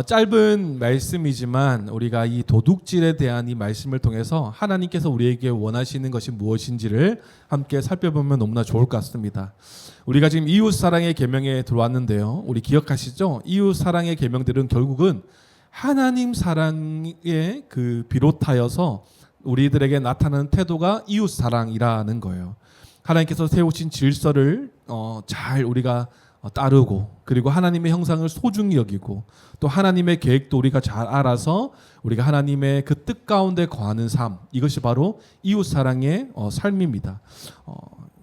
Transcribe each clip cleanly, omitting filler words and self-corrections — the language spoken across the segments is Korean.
짧은 말씀이지만 우리가 이 도둑질에 대한 이 말씀을 통해서 하나님께서 우리에게 원하시는 것이 무엇인지를 함께 살펴보면 너무나 좋을 것 같습니다. 우리가 지금 이웃 사랑의 계명에 들어왔는데요. 우리 기억하시죠? 이웃 사랑의 계명들은 결국은 하나님 사랑에 비롯하여서 우리들에게 나타나는 태도가 이웃 사랑이라는 거예요. 하나님께서 세우신 질서를 잘 우리가 따르고, 그리고 하나님의 형상을 소중히 여기고, 또 하나님의 계획도 우리가 잘 알아서 우리가 하나님의 그 뜻 가운데 거하는 삶, 이것이 바로 이웃 사랑의 삶입니다.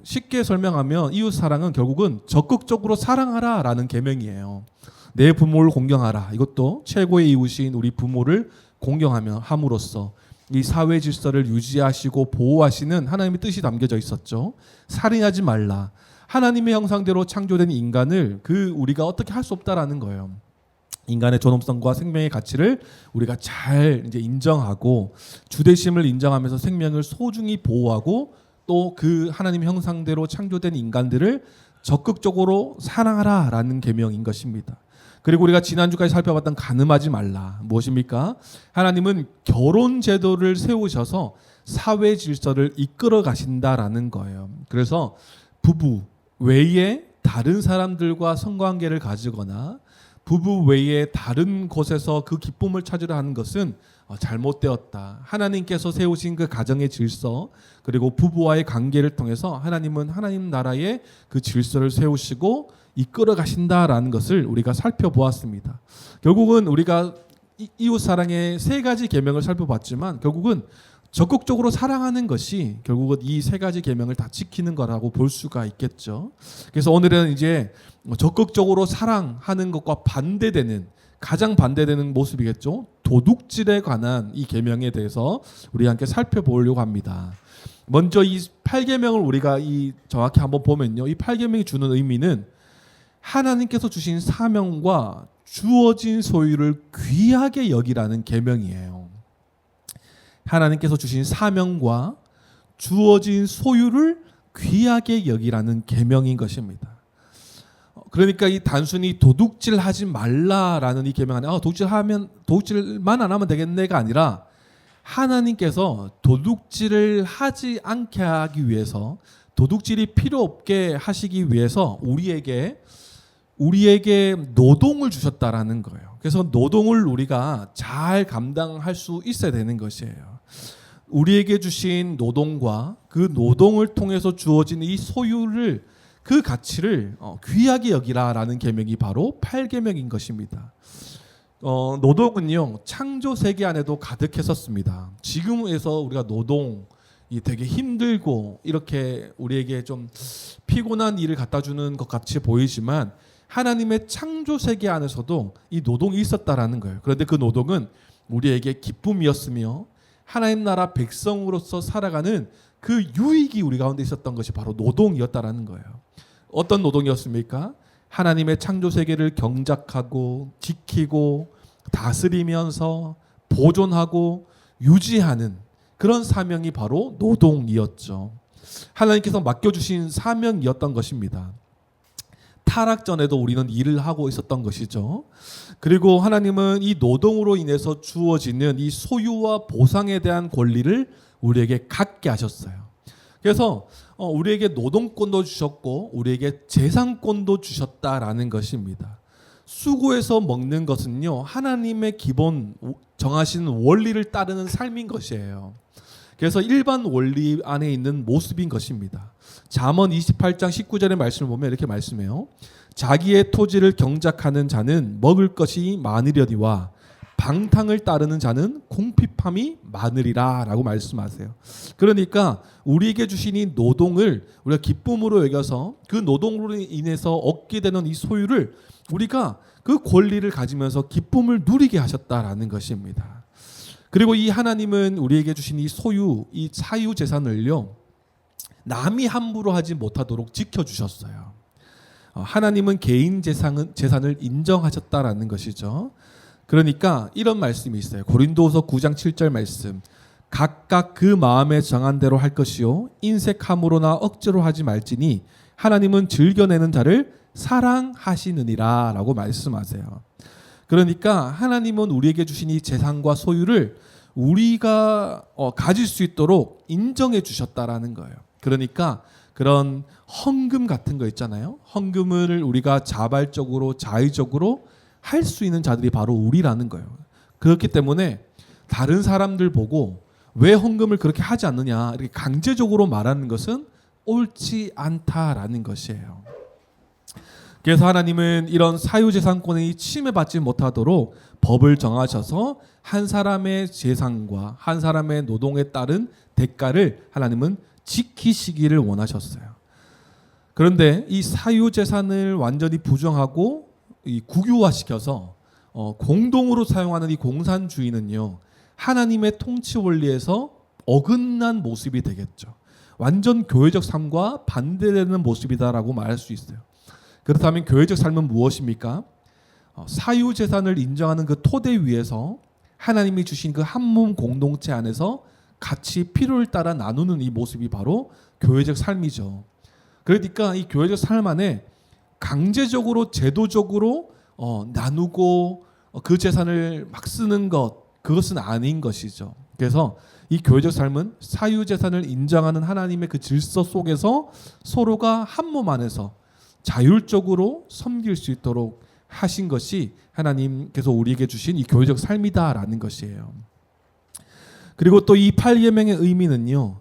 쉽게 설명하면 이웃 사랑은 결국은 적극적으로 사랑하라라는 계명이에요. 내 부모를 공경하라. 이것도 최고의 이웃인 우리 부모를 공경함으로써 이 사회 질서를 유지하시고 보호하시는 하나님의 뜻이 담겨져 있었죠. 살인하지 말라. 하나님의 형상대로 창조된 인간을 우리가 어떻게 할 수 없다라는 거예요. 인간의 존엄성과 생명의 가치를 우리가 잘 이제 인정하고 주대심을 인정하면서 생명을 소중히 보호하고 또 하나님의 형상대로 창조된 인간들을 적극적으로 사랑하라라는 계명인 것입니다. 그리고 우리가 지난주까지 살펴봤던 간음하지 말라. 무엇입니까? 하나님은 결혼 제도를 세우셔서 사회 질서를 이끌어 가신다라는 거예요. 그래서 부부 외에 다른 사람들과 성관계를 가지거나 부부 외에 다른 곳에서 그 기쁨을 찾으려 하는 것은 잘못되었다. 하나님께서 세우신 그 가정의 질서, 그리고 부부와의 관계를 통해서 하나님은 하나님 나라의 그 질서를 세우시고 이끌어 가신다라는 것을 우리가 살펴보았습니다. 결국은 우리가 이웃 사랑의 세 가지 계명을 살펴봤지만 결국은 적극적으로 사랑하는 것이 결국은 이 세 가지 계명을 다 지키는 거라고 볼 수가 있겠죠. 그래서 오늘은 이제 적극적으로 사랑하는 것과 가장 반대되는 모습이겠죠. 도둑질에 관한 이 계명에 대해서 우리 함께 살펴보려고 합니다. 먼저 이 8계명을 우리가 정확히 한번 보면요. 이 8계명이 주는 의미는 하나님께서 주신 사명과 주어진 소유를 귀하게 여기라는 계명이에요. 하나님께서 주신 사명과 주어진 소유를 귀하게 여기라는 계명인 것입니다. 그러니까 이 단순히 도둑질하지 말라라는 이 계명 안에 도둑질만 안 하면 되겠네가 아니라 하나님께서 도둑질을 하지 않게 하기 위해서, 도둑질이 필요 없게 하시기 위해서 우리에게 노동을 주셨다라는 거예요. 그래서 노동을 우리가 잘 감당할 수 있어야 되는 것이에요. 우리에게 주신 노동과 그 노동을 통해서 주어진 이 소유를, 그 가치를 귀하게 여기라라는 계명이 바로 8계명인 것입니다. 노동은요, 창조 세계 안에도 가득했었습니다. 지금에서 우리가 노동이 되게 힘들고 이렇게 우리에게 좀 피곤한 일을 갖다 주는 것 같이 보이지만 하나님의 창조 세계 안에서도 이 노동이 있었다라는 거예요. 그런데 그 노동은 우리에게 기쁨이었으며 하나님 나라 백성으로서 살아가는 그 유익이 우리 가운데 있었던 것이 바로 노동이었다라는 거예요. 어떤 노동이었습니까? 하나님의 창조 세계를 경작하고 지키고 다스리면서 보존하고 유지하는 그런 사명이 바로 노동이었죠. 하나님께서 맡겨주신 사명이었던 것입니다. 타락 전에도 우리는 일을 하고 있었던 것이죠. 그리고 하나님은 이 노동으로 인해서 주어지는 이 소유와 보상에 대한 권리를 우리에게 갖게 하셨어요. 그래서 우리에게 노동권도 주셨고 우리에게 재산권도 주셨다라는 것입니다. 수고해서 먹는 것은요, 하나님의 기본 정하신 원리를 따르는 삶인 것이에요. 그래서 일반 원리 안에 있는 모습인 것입니다. 잠언 28장 19절의 말씀을 보면 이렇게 말씀해요. 자기의 토지를 경작하는 자는 먹을 것이 많으려니와 방탕을 따르는 자는 궁핍함이 많으리라 라고 말씀하세요. 그러니까 우리에게 주신 이 노동을 우리가 기쁨으로 여겨서 그 노동으로 인해서 얻게 되는 이 소유를 우리가 그 권리를 가지면서 기쁨을 누리게 하셨다라는 것입니다. 그리고 이 하나님은 우리에게 주신 이 소유, 이 사유 재산을요, 남이 함부로 하지 못하도록 지켜주셨어요. 하나님은 개인 재산을 인정하셨다라는 것이죠. 그러니까 이런 말씀이 있어요. 고린도후서 9장 7절 말씀. 각각 그 마음에 정한 대로 할 것이요 인색함으로나 억지로 하지 말지니 하나님은 즐겨내는 자를 사랑하시느니라 라고 말씀하세요. 그러니까 하나님은 우리에게 주신 이 재산과 소유를 우리가 가질 수 있도록 인정해 주셨다라는 거예요. 그러니까 그런 헌금 같은 거 있잖아요. 헌금을 우리가 자발적으로 자의적으로 할 수 있는 자들이 바로 우리라는 거예요. 그렇기 때문에 다른 사람들 보고 왜 헌금을 그렇게 하지 않느냐 이렇게 강제적으로 말하는 것은 옳지 않다라는 것이에요. 그래서 하나님은 이런 사유재산권이 침해받지 못하도록 법을 정하셔서 한 사람의 재산과 한 사람의 노동에 따른 대가를 하나님은 지키시기를 원하셨어요. 그런데 이 사유재산을 완전히 부정하고 이 국유화시켜서 공동으로 사용하는 이 공산주의는요, 하나님의 통치 원리에서 어긋난 모습이 되겠죠. 완전 교회적 삶과 반대되는 모습이다라고 말할 수 있어요. 그렇다면 교회적 삶은 무엇입니까? 사유재산을 인정하는 그 토대 위에서 하나님이 주신 그 한 몸 공동체 안에서 같이 필요를 따라 나누는 이 모습이 바로 교회적 삶이죠. 그러니까 이 교회적 삶 안에 강제적으로 제도적으로 나누고 그 재산을 막 쓰는 것, 그것은 아닌 것이죠. 그래서 이 교회적 삶은 사유재산을 인정하는 하나님의 그 질서 속에서 서로가 한 몸 안에서 자율적으로 섬길 수 있도록 하신 것이 하나님께서 우리에게 주신 이 교회적 삶이다라는 것이에요. 그리고 또 이 8계명의 의미는요,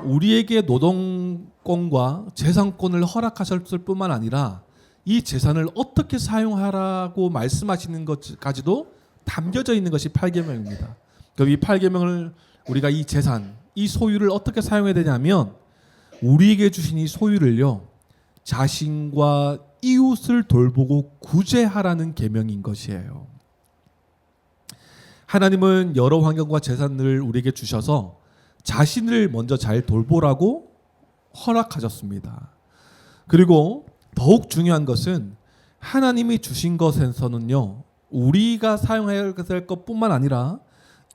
우리에게 노동권과 재산권을 허락하셨을 뿐만 아니라 이 재산을 어떻게 사용하라고 말씀하시는 것까지도 담겨져 있는 것이 8계명입니다. 그럼 이 8계명을 우리가 이 재산, 이 소유를 어떻게 사용해야 되냐면 우리에게 주신 이 소유를요, 자신과 이웃을 돌보고 구제하라는 계명인 것이에요. 하나님은 여러 환경과 재산을 우리에게 주셔서 자신을 먼저 잘 돌보라고 허락하셨습니다. 그리고 더욱 중요한 것은 하나님이 주신 것에서는요, 우리가 사용해야 될 것뿐만 아니라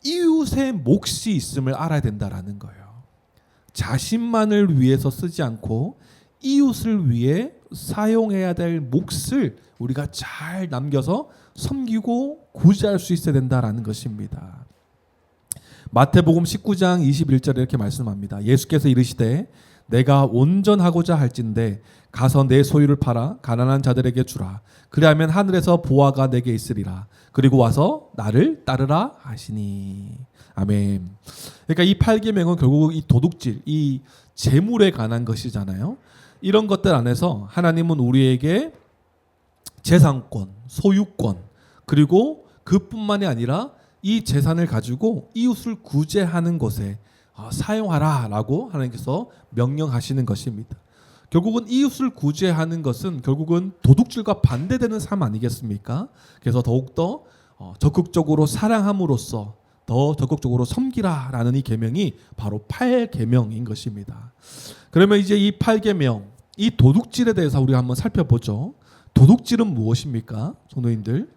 이웃의 몫이 있음을 알아야 된다라는 거예요. 자신만을 위해서 쓰지 않고 이웃을 위해 사용해야 될 몫을 우리가 잘 남겨서 섬기고 구제할 수 있어야 된다라는 것입니다. 마태복음 19장 21절에 이렇게 말씀합니다. 예수께서 이르시되 내가 온전하고자 할진대 가서 내 소유를 팔아 가난한 자들에게 주라. 그리하면 하늘에서 보화가 내게 있으리라. 그리고 와서 나를 따르라 하시니. 아멘. 그러니까 이 8계명은 결국 이 도둑질, 이 재물에 관한 것이잖아요. 이런 것들 안에서 하나님은 우리에게 재산권, 소유권, 그리고 그뿐만이 아니라 이 재산을 가지고 이웃을 구제하는 것에 사용하라라고 하나님께서 명령하시는 것입니다. 결국은 이웃을 구제하는 것은 결국은 도둑질과 반대되는 삶 아니겠습니까? 그래서 더욱더 적극적으로 사랑함으로써 더 적극적으로 섬기라라는 이 계명이 바로 8계명인 것입니다. 그러면 이제 이 8계명, 이 도둑질에 대해서 우리가 한번 살펴보죠. 도둑질은 무엇입니까? 성도님들,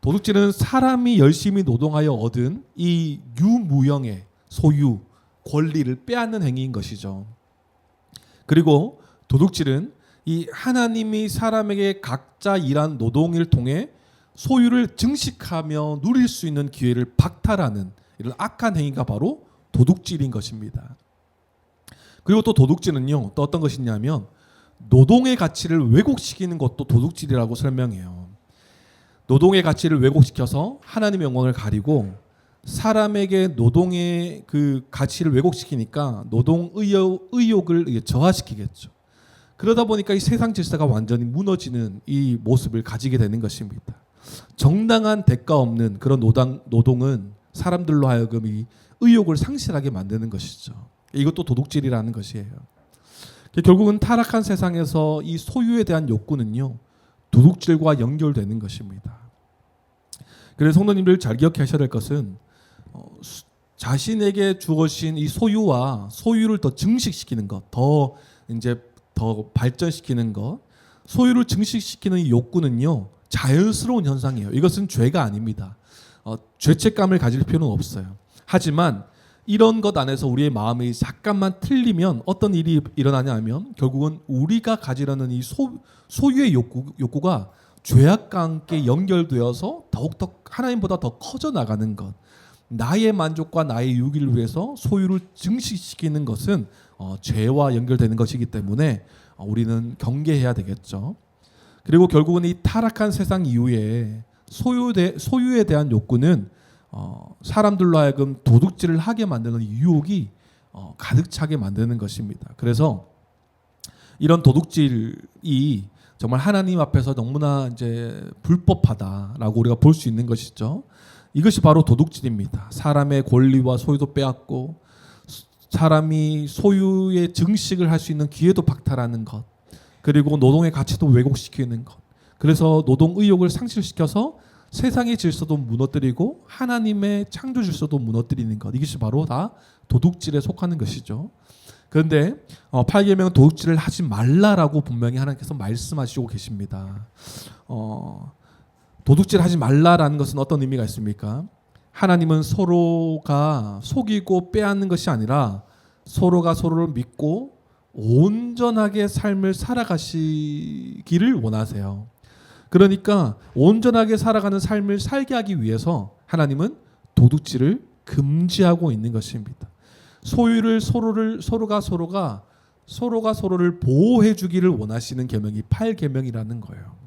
도둑질은 사람이 열심히 노동하여 얻은 이 유무형의 소유, 권리를 빼앗는 행위인 것이죠. 그리고 도둑질은 이 하나님이 사람에게 각자 일한 노동을 통해 소유를 증식하며 누릴 수 있는 기회를 박탈하는 이런 악한 행위가 바로 도둑질인 것입니다. 그리고 또 도둑질은요, 또 어떤 것이냐면 노동의 가치를 왜곡시키는 것도 도둑질이라고 설명해요. 노동의 가치를 왜곡시켜서 하나님의 영광을 가리고 사람에게 노동의 그 가치를 왜곡시키니까 노동 의욕을 저하시키겠죠. 그러다 보니까 이 세상 질서가 완전히 무너지는 이 모습을 가지게 되는 것입니다. 정당한 대가 없는 그런 노동은 사람들로 하여금 이 의욕을 상실하게 만드는 것이죠. 이것도 도둑질이라는 것이에요. 결국은 타락한 세상에서 이 소유에 대한 욕구는요, 도둑질과 연결되는 것입니다. 그래서 성도님들 잘 기억하셔야 될 것은 자신에게 주어진 이 소유와 소유를 더 증식시키는 것, 더 발전시키는 것, 소유를 증식시키는 이 욕구는요, 자연스러운 현상이에요. 이것은 죄가 아닙니다. 죄책감을 가질 필요는 없어요. 하지만 이런 것 안에서 우리의 마음이 잠깐만 틀리면 어떤 일이 일어나냐 하면 결국은 우리가 가지려는 이 소유의 욕구가 죄악과 함께 연결되어서 더욱더 하나님보다 더 커져 나가는 것, 나의 만족과 나의 유익을 위해서 소유를 증식시키는 것은 죄와 연결되는 것이기 때문에 우리는 경계해야 되겠죠. 그리고 결국은 이 타락한 세상 이후에 소유에 대한 욕구는 사람들로 하여금 도둑질을 하게 만드는 유혹이 가득 차게 만드는 것입니다. 그래서 이런 도둑질이 정말 하나님 앞에서 너무나 이제 불법하다라고 우리가 볼 수 있는 것이죠. 이것이 바로 도둑질입니다. 사람의 권리와 소유도 빼앗고 사람이 소유의 증식을 할 수 있는 기회도 박탈하는 것, 그리고 노동의 가치도 왜곡시키는 것, 그래서 노동 의욕을 상실시켜서 세상의 질서도 무너뜨리고 하나님의 창조 질서도 무너뜨리는 것, 이것이 바로 다 도둑질에 속하는 것이죠. 그런데 8계명은 도둑질을 하지 말라라고 분명히 하나님께서 말씀하시고 계십니다. 도둑질 하지 말라라는 것은 어떤 의미가 있습니까? 하나님은 서로가 속이고 빼앗는 것이 아니라 서로가 서로를 믿고 온전하게 삶을 살아가시기를 원하세요. 그러니까 온전하게 살아가는 삶을 살게 하기 위해서 하나님은 도둑질을 금지하고 있는 것입니다. 소유를 서로가 서로를 보호해 주기를 원하시는 계명이 8계명이라는 거예요.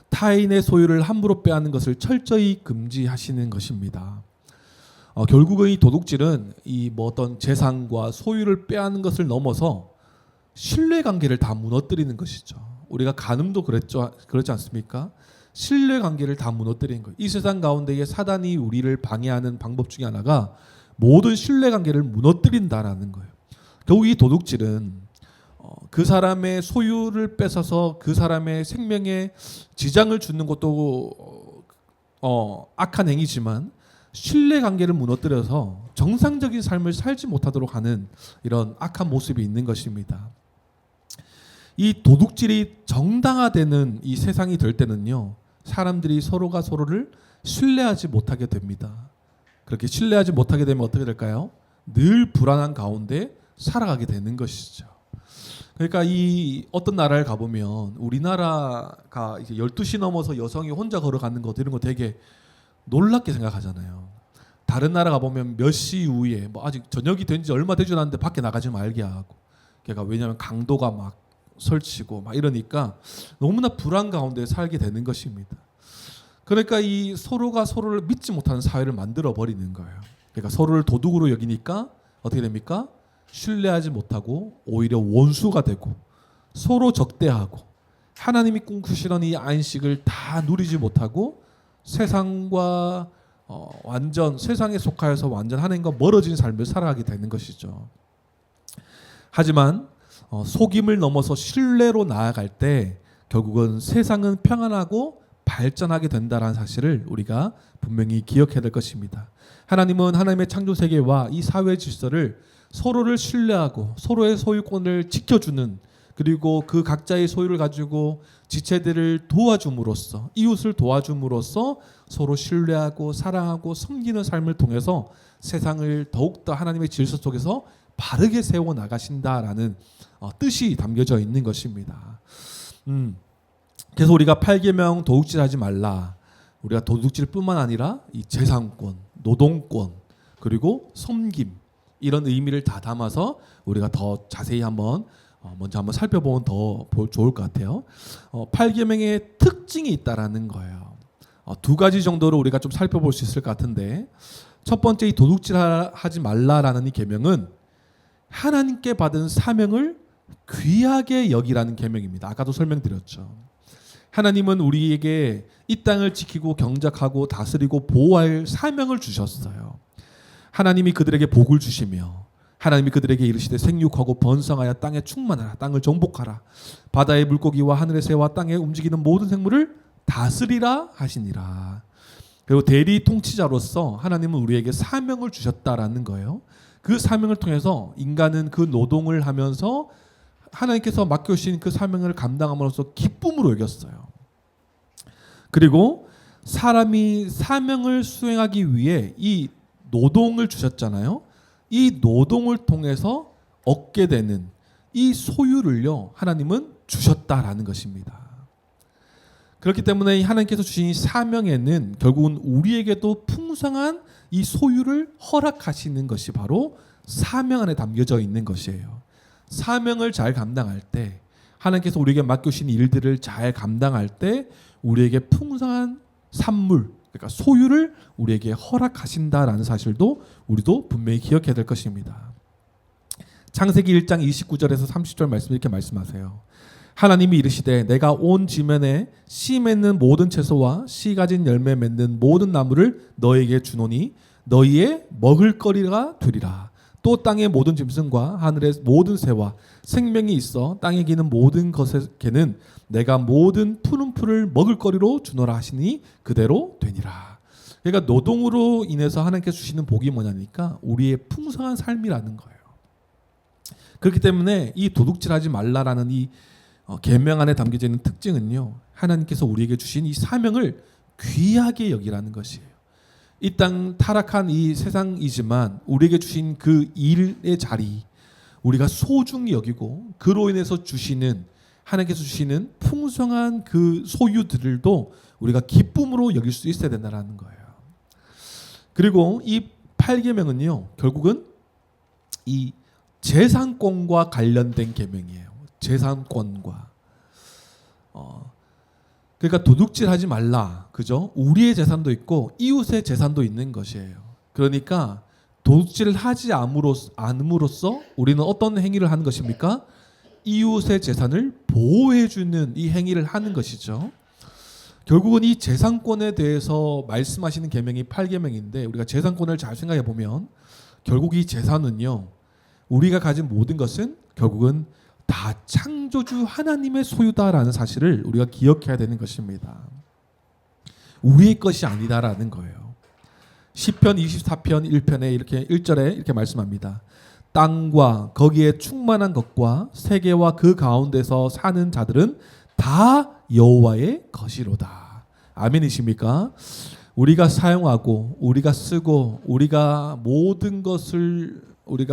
타인의 소유를 함부로 빼앗는 것을 철저히 금지하시는 것입니다. 결국은 이 도둑질은 이 어떤 재산과 소유를 빼앗는 것을 넘어서 신뢰관계를 다 무너뜨리는 것이죠. 우리가 간음도 그렇지 않습니까? 신뢰관계를 다 무너뜨리는 거예요. 이 세상 가운데에 사단이 우리를 방해하는 방법 중에 하나가 모든 신뢰관계를 무너뜨린다라는 거예요. 결국 이 도둑질은 그 사람의 소유를 뺏어서 그 사람의 생명에 지장을 주는 것도 악한 행위지만 신뢰관계를 무너뜨려서 정상적인 삶을 살지 못하도록 하는 이런 악한 모습이 있는 것입니다. 이 도둑질이 정당화되는 이 세상이 될 때는요, 사람들이 서로가 서로를 신뢰하지 못하게 됩니다. 그렇게 신뢰하지 못하게 되면 어떻게 될까요? 늘 불안한 가운데 살아가게 되는 것이죠. 그러니까 이 어떤 나라를 가보면 우리나라가 이제 12시 넘어서 여성이 혼자 걸어가는 것 이런 거 되게 놀랍게 생각하잖아요. 다른 나라 가보면 몇 시 이후에 아직 저녁이 된 지 얼마 되지 않았는데 밖에 나가지 말게 하고, 그러니까 왜냐하면 강도가 막 설치고 막 이러니까 너무나 불안 가운데 살게 되는 것입니다. 그러니까 이 서로가 서로를 믿지 못하는 사회를 만들어 버리는 거예요. 그러니까 서로를 도둑으로 여기니까 어떻게 됩니까? 신뢰하지 못하고 오히려 원수가 되고 서로 적대하고 하나님이 꿈꾸시던 이 안식을 다 누리지 못하고 세상과 완전 세상에 속하여서 완전 하나님과 멀어진 삶을 살아가게 되는 것이죠. 하지만 속임을 넘어서 신뢰로 나아갈 때 결국은 세상은 평안하고 발전하게 된다는 사실을 우리가 분명히 기억해야 될 것입니다. 하나님은 하나님의 창조 세계와 이 사회 질서를 서로를 신뢰하고 서로의 소유권을 지켜주는, 그리고 그 각자의 소유를 가지고 지체들을 도와줌으로써, 이웃을 도와줌으로써 서로 신뢰하고 사랑하고 섬기는 삶을 통해서 세상을 더욱더 하나님의 질서 속에서 바르게 세워 나가신다라는 뜻이 담겨져 있는 것입니다. 그래서 우리가 8계명 도둑질하지 말라, 우리가 도둑질뿐만 아니라 이 재산권, 노동권, 그리고 섬김, 이런 의미를 다 담아서 우리가 더 자세히 먼저 한번 살펴보면 더 좋을 것 같아요. 8계명의 특징이 있다라는 거예요. 두 가지 정도로 우리가 좀 살펴볼 수 있을 것 같은데, 첫 번째 이 도둑질하지 말라라는 이 계명은 하나님께 받은 사명을 귀하게 여기라는 계명입니다. 아까도 설명드렸죠. 하나님은 우리에게 이 땅을 지키고 경작하고 다스리고 보호할 사명을 주셨어요. 하나님이 그들에게 복을 주시며 하나님이 그들에게 이르시되 생육하고 번성하여 땅에 충만하라, 땅을 정복하라, 바다의 물고기와 하늘의 새와 땅에 움직이는 모든 생물을 다스리라 하시니라. 그리고 대리 통치자로서 하나님은 우리에게 사명을 주셨다라는 거예요. 그 사명을 통해서 인간은 그 노동을 하면서 하나님께서 맡겨주신 그 사명을 감당함으로써 기쁨으로 여겼어요. 그리고 사람이 사명을 수행하기 위해 이 노동을 주셨잖아요. 이 노동을 통해서 얻게 되는 이 소유를요, 하나님은 주셨다라는 것입니다. 그렇기 때문에 하나님께서 주신 이 사명에는 결국은 우리에게도 풍성한 이 소유를 허락하시는 것이 바로 사명 안에 담겨져 있는 것이에요. 사명을 잘 감당할 때, 하나님께서 우리에게 맡겨주신 일들을 잘 감당할 때 우리에게 풍성한 산물, 그러니까 소유를 우리에게 허락하신다라는 사실도 우리도 분명히 기억해야 될 것입니다. 창세기 1장 29절에서 30절 말씀 이렇게 말씀하세요. 하나님이 이르시되 내가 온 지면에 씨 맺는 모든 채소와 씨 가진 열매 맺는 모든 나무를 너에게 주노니 너희의 먹을거리가 되리라. 또 땅의 모든 짐승과 하늘의 모든 새와 생명이 있어 땅에 기는 모든 것에게는 내가 모든 푸른 풀을 먹을거리로 주노라 하시니 그대로 되니라. 그러니까 노동으로 인해서 하나님께서 주시는 복이 뭐냐니까 우리의 풍성한 삶이라는 거예요. 그렇기 때문에 이 도둑질하지 말라라는 이 계명 안에 담겨져 있는 특징은요, 하나님께서 우리에게 주신 이 사명을 귀하게 여기라는 것이에요. 이 땅 타락한 이 세상이지만 우리에게 주신 그 일의 자리, 우리가 소중히 여기고 그로 인해서 주시는, 하나님께서 주시는 풍성한 그 소유들도 우리가 기쁨으로 여길 수 있어야 된다는 거예요. 그리고 이 8계명은요, 결국은 이 재산권과 관련된 계명이에요. 재산권과. 그러니까 도둑질하지 말라, 그죠? 우리의 재산도 있고 이웃의 재산도 있는 것이에요. 그러니까 도둑질을 하지 않음으로써 우리는 어떤 행위를 하는 것입니까? 이웃의 재산을 보호해주는 이 행위를 하는 것이죠. 결국은 이 재산권에 대해서 말씀하시는 계명이 8계명인데 우리가 재산권을 잘 생각해 보면 결국 이 재산은요, 우리가 가진 모든 것은 결국은 다 창조주 하나님의 소유다라는 사실을 우리가 기억해야 되는 것입니다. 우리의 것이 아니다라는 거예요. 시편 24편 1편에 이렇게 1절에 이렇게 말씀합니다. 땅과 거기에 충만한 것과 세계와 그 가운데서 사는 자들은 다 여호와의 것이로다. 아멘이십니까? 우리가 사용하고 우리가 쓰고 우리가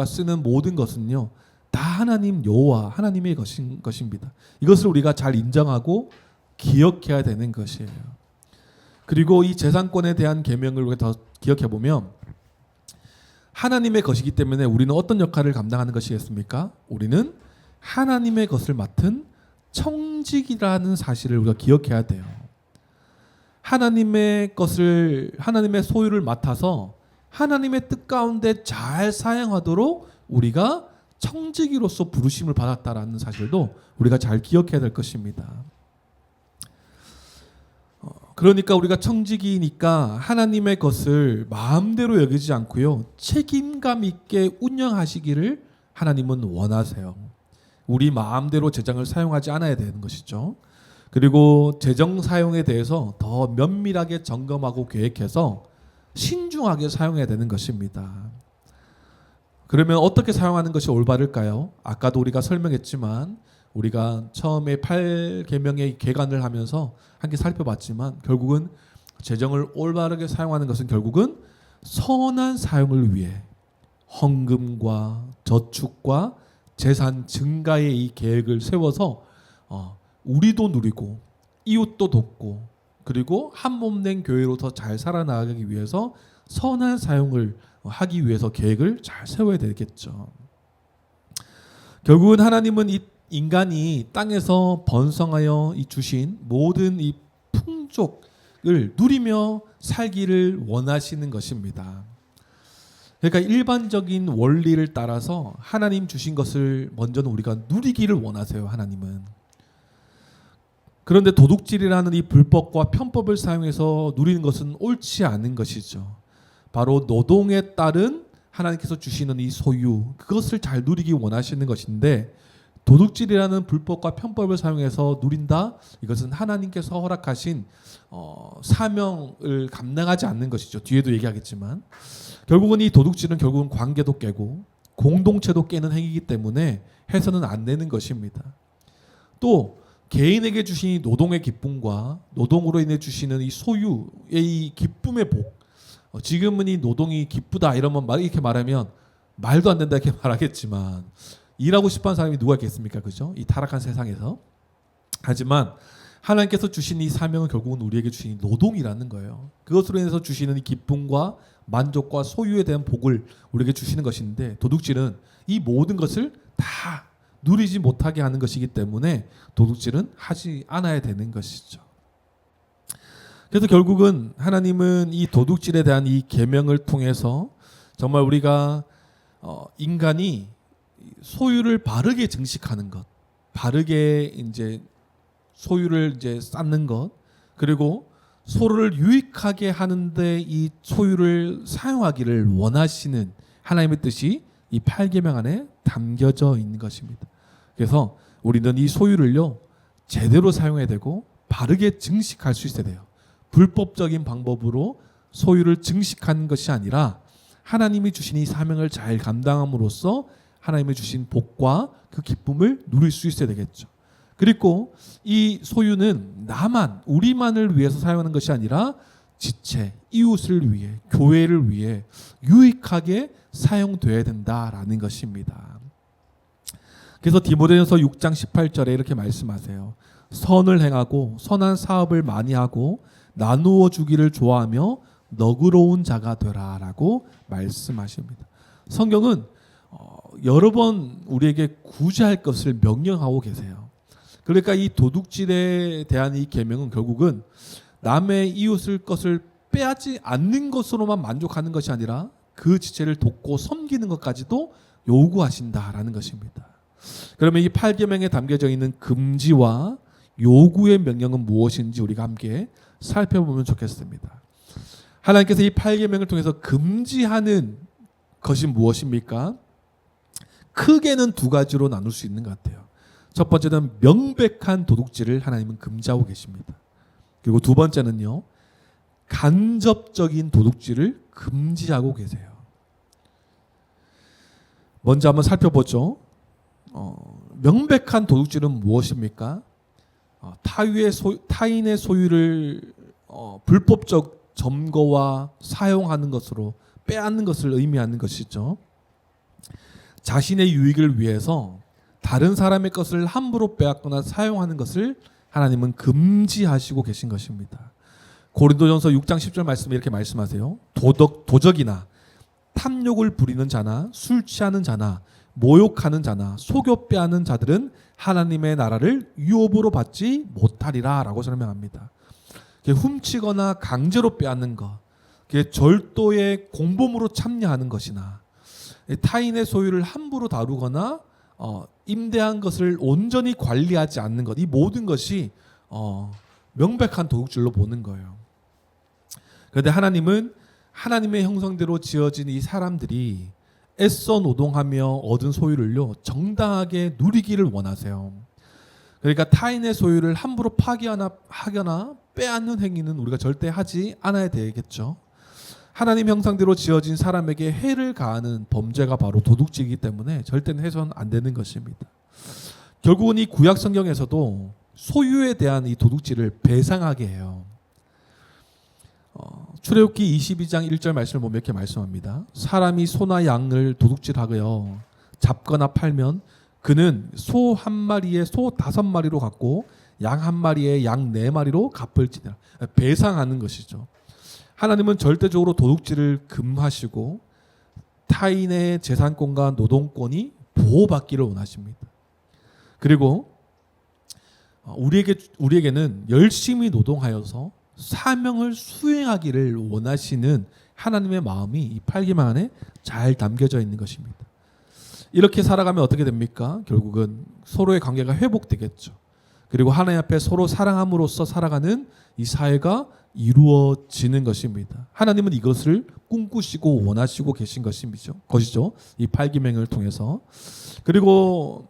쓰는 모든 것은요, 다 하나님 여호와 하나님의 것입니다. 이것을 우리가 잘 인정하고 기억해야 되는 것이에요. 그리고 이 재산권에 대한 계명을 우리가 더 기억해 보면 하나님의 것이기 때문에 우리는 어떤 역할을 감당하는 것이겠습니까? 우리는 하나님의 것을 맡은 청직이라는 사실을 우리가 기억해야 돼요. 하나님의 것을, 하나님의 소유를 맡아서 하나님의 뜻 가운데 잘 사용하도록 우리가 청지기로서 부르심을 받았다라는 사실도 우리가 잘 기억해야 될 것입니다. 그러니까 우리가 청지기니까 하나님의 것을 마음대로 여기지 않고요, 책임감 있게 운영하시기를 하나님은 원하세요. 우리 마음대로 재정을 사용하지 않아야 되는 것이죠. 그리고 재정 사용에 대해서 더 면밀하게 점검하고 계획해서 신중하게 사용해야 되는 것입니다. 그러면 어떻게 사용하는 것이 올바를까요? 아까도 우리가 설명했지만 우리가 처음에 8계명의 개관을 하면서 함께 살펴봤지만 결국은 재정을 올바르게 사용하는 것은 결국은 선한 사용을 위해 헌금과 저축과 재산 증가의 이 계획을 세워서 우리도 누리고 이웃도 돕고 그리고 한 몸된 교회로 더 잘 살아나가기 위해서 선한 사용을 하기 위해서 계획을 잘 세워야 되겠죠. 결국은 하나님은 이 인간이 땅에서 번성하여 이 주신 모든 이 풍족을 누리며 살기를 원하시는 것입니다. 그러니까 일반적인 원리를 따라서 하나님 주신 것을 먼저는 우리가 누리기를 원하세요. 하나님은. 그런데 도둑질이라는 이 불법과 편법을 사용해서 누리는 것은 옳지 않은 것이죠. 바로 노동에 따른 하나님께서 주시는 이 소유, 그것을 잘 누리기 원하시는 것인데 도둑질이라는 불법과 편법을 사용해서 누린다? 이것은 하나님께서 허락하신 사명을 감당하지 않는 것이죠. 뒤에도 얘기하겠지만 결국은 이 도둑질은 결국은 관계도 깨고 공동체도 깨는 행위이기 때문에 해서는 안 되는 것입니다. 또 개인에게 주신 이 노동의 기쁨과 노동으로 인해 주시는 이 소유의 이 기쁨의 복, 지금은 이 노동이 기쁘다 이러면 이렇게 말하면 말도 안 된다 이렇게 말하겠지만 일하고 싶어하는 사람이 누가 있겠습니까? 그죠? 이 타락한 세상에서. 하지만 하나님께서 주신 이 사명은 결국은 우리에게 주신 노동이라는 거예요. 그것으로 인해서 주시는 이 기쁨과 만족과 소유에 대한 복을 우리에게 주시는 것인데, 도둑질은 이 모든 것을 다 누리지 못하게 하는 것이기 때문에 도둑질은 하지 않아야 되는 것이죠. 그래서 결국은 하나님은 이 도둑질에 대한 이 계명을 통해서 정말 우리가 인간이 소유를 바르게 증식하는 것, 바르게 이제 소유를 이제 쌓는 것, 그리고 서로를 유익하게 하는데 이 소유를 사용하기를 원하시는 하나님의 뜻이 이 8계명 안에 담겨져 있는 것입니다. 그래서 우리는 이 소유를요 제대로 사용해야 되고 바르게 증식할 수 있어야 돼요. 불법적인 방법으로 소유를 증식하는 것이 아니라 하나님이 주신 이 사명을 잘 감당함으로써 하나님이 주신 복과 그 기쁨을 누릴 수 있어야 되겠죠. 그리고 이 소유는 나만, 우리만을 위해서 사용하는 것이 아니라 지체, 이웃을 위해, 교회를 위해 유익하게 사용돼야 된다라는 것입니다. 그래서 디모데전서 6장 18절에 이렇게 말씀하세요. 선을 행하고 선한 사업을 많이 하고 나누어 주기를 좋아하며 너그러운 자가 되라라고 말씀하십니다. 성경은 여러 번 우리에게 구제할 것을 명령하고 계세요. 그러니까 이 도둑질에 대한 이 계명은 결국은 남의 이웃을 것을 빼앗지 않는 것으로만 만족하는 것이 아니라 그 지체를 돕고 섬기는 것까지도 요구하신다라는 것입니다. 그러면 이 8계명에 담겨져 있는 금지와 요구의 명령은 무엇인지 우리가 함께 살펴보면 좋겠습니다. 하나님께서 이 8계명을 통해서 금지하는 것이 무엇입니까? 크게는 두 가지로 나눌 수 있는 것 같아요. 첫 번째는 명백한 도둑질을 하나님은 금지하고 계십니다. 그리고 두 번째는요, 간접적인 도둑질을 금지하고 계세요. 먼저 한번 살펴보죠. 명백한 도둑질은 무엇입니까? 타인의 소유를 불법적 점거와 사용하는 것으로 빼앗는 것을 의미하는 것이죠. 자신의 유익을 위해서 다른 사람의 것을 함부로 빼앗거나 사용하는 것을 하나님은 금지하시고 계신 것입니다. 고린도전서 6장 10절 말씀에 이렇게 말씀하세요. 도적이나 탐욕을 부리는 자나 술 취하는 자나 모욕하는 자나 속여 빼앗는 자들은 하나님의 나라를 유업으로 받지 못하리라 라고 설명합니다. 훔치거나 강제로 빼앗는 것, 절도의 공범으로 참여하는 것이나 타인의 소유를 함부로 다루거나 임대한 것을 온전히 관리하지 않는 것, 이 모든 것이 명백한 도둑질로 보는 거예요. 그런데 하나님은 하나님의 형상대로 지어진 이 사람들이 애써 노동하며 얻은 소유를요 정당하게 누리기를 원하세요. 그러니까 타인의 소유를 함부로 하거나 빼앗는 행위는 우리가 절대 하지 않아야 되겠죠. 하나님 형상대로 지어진 사람에게 해를 가하는 범죄가 바로 도둑질이기 때문에 절대는 해서는 안 되는 것입니다. 결국은 이 구약 성경에서도 소유에 대한 이 도둑질을 배상하게 해요. 출애굽기 22장 1절 말씀을 보면 이렇게 말씀합니다. 사람이 소나 양을 도둑질하여 잡거나 팔면 그는 소 한 마리에 소 5마리로 갚고 양 한 마리에 양 4마리로 갚을지니라. 배상하는 것이죠. 하나님은 절대적으로 도둑질을 금하시고 타인의 재산권과 노동권이 보호받기를 원하십니다. 그리고 우리에게는 열심히 노동하여서 사명을 수행하기를 원하시는 하나님의 마음이 이 8계명 안에 잘 담겨져 있는 것입니다. 이렇게 살아가면 어떻게 됩니까? 결국은 서로의 관계가 회복되겠죠. 그리고 하나님 앞에 서로 사랑함으로써 살아가는 이 사회가 이루어지는 것입니다. 하나님은 이것을 꿈꾸시고 원하시고 계신 것이죠. 이 8계명을 통해서. 그리고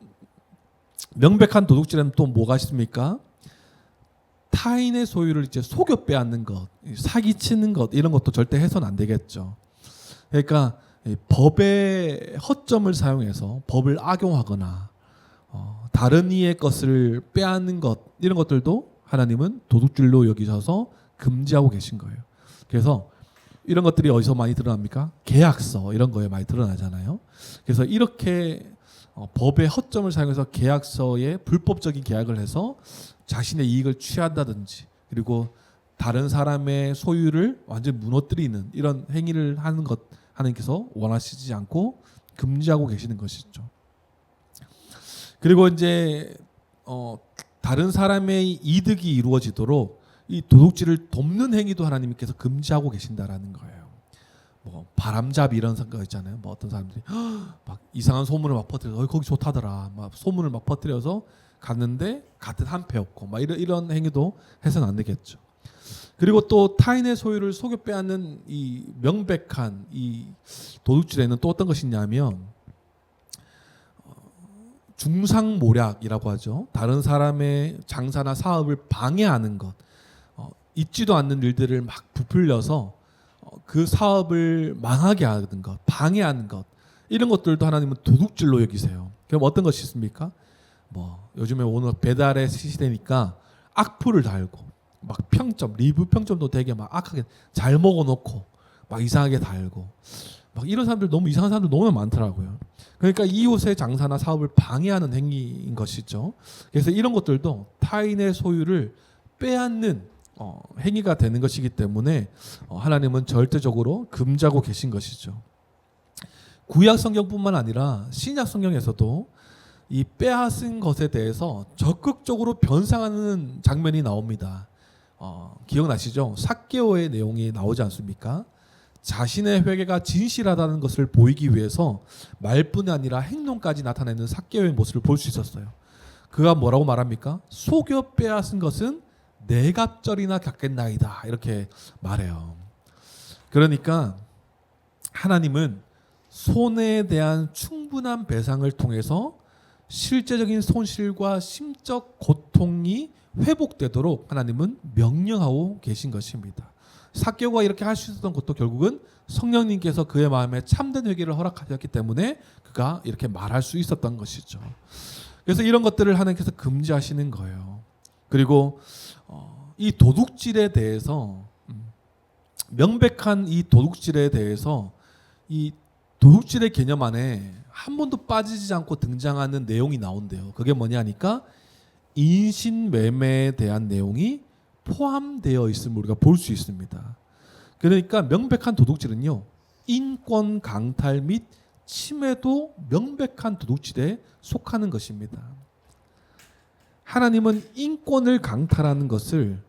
명백한 도둑질은 또 뭐가 있습니까? 타인의 소유를 이제 속여 빼앗는 것, 사기치는 것, 이런 것도 절대 해서는 안 되겠죠. 그러니까 법의 허점을 사용해서 법을 악용하거나 다른 이의 것을 빼앗는 것, 이런 것들도 하나님은 도둑질로 여기셔서 금지하고 계신 거예요. 그래서 이런 것들이 어디서 많이 드러납니까? 계약서 이런 거에 많이 드러나잖아요. 그래서 이렇게 법의 허점을 사용해서 계약서에 불법적인 계약을 해서 자신의 이익을 취한다든지 그리고 다른 사람의 소유를 완전히 무너뜨리는 이런 행위를 하는 것 하나님께서 원하시지 않고 금지하고 계시는 것이죠. 그리고 이제 다른 사람의 이득이 이루어지도록 이 도둑질을 돕는 행위도 하나님께서 금지하고 계신다라는 거예요. 뭐 바람잡이 이런 생각 있잖아요. 뭐 어떤 사람들이 막 이상한 소문을 막 퍼뜨려서 거기 좋다더라. 막 소문을 막 퍼뜨려서 갔는데 같은 한패였고 막 이런 행위도 해서는 안 되겠죠. 그리고 또 타인의 소유를 속여 빼앗는 이 명백한 이 도둑질에는 또 어떤 것이 있냐면 중상모략이라고 하죠. 다른 사람의 장사나 사업을 방해하는 것, 있지도 않는 일들을 막 부풀려서 그 사업을 망하게 하는 것, 방해하는 것, 이런 것들도 하나님은 도둑질로 여기세요. 그럼 어떤 것이 있습니까? 뭐 요즘에 오늘 배달의 시대니까 악플을 달고 막 평점, 리뷰 평점도 되게 막 악하게 잘 먹어놓고 막 이상하게 달고 막 이런 사람들 너무 이상한 사람들 너무 많더라고요. 그러니까 이웃의 장사나 사업을 방해하는 행위인 것이죠. 그래서 이런 것들도 타인의 소유를 빼앗는 행위가 되는 것이기 때문에 하나님은 절대적으로 금지하고 계신 것이죠. 구약 성경뿐만 아니라 신약 성경에서도 이 빼앗은 것에 대해서 적극적으로 변상하는 장면이 나옵니다. 기억나시죠? 삭개오의 내용이 나오지 않습니까? 자신의 회개가 진실하다는 것을 보이기 위해서 말뿐이 아니라 행동까지 나타내는 삭개오의 모습을 볼 수 있었어요. 그가 뭐라고 말합니까? 속여 빼앗은 것은 네 갑절이나 갚겠나이다 이렇게 말해요. 그러니까 하나님은 손해에 대한 충분한 배상을 통해서 실제적인 손실과 심적 고통이 회복되도록 하나님은 명령하고 계신 것입니다. 삭개오가 이렇게 할 수 있었던 것도 결국은 성령님께서 그의 마음에 참된 회개를 허락하셨기 때문에 그가 이렇게 말할 수 있었던 것이죠. 그래서 이런 것들을 하나님께서 금지하시는 거예요. 그리고 이 도둑질에 대해서 명백한 이 도둑질에 대해서 이 도둑질의 개념 안에 한 번도 빠지지 않고 등장하는 내용이 나온대요. 그게 뭐냐니까 인신매매에 대한 내용이 포함되어 있음을 우리가 볼 수 있습니다. 그러니까 명백한 도둑질은요, 인권 강탈 및 침해도 명백한 도둑질에 속하는 것입니다. 하나님은 인권을 강탈하는 것을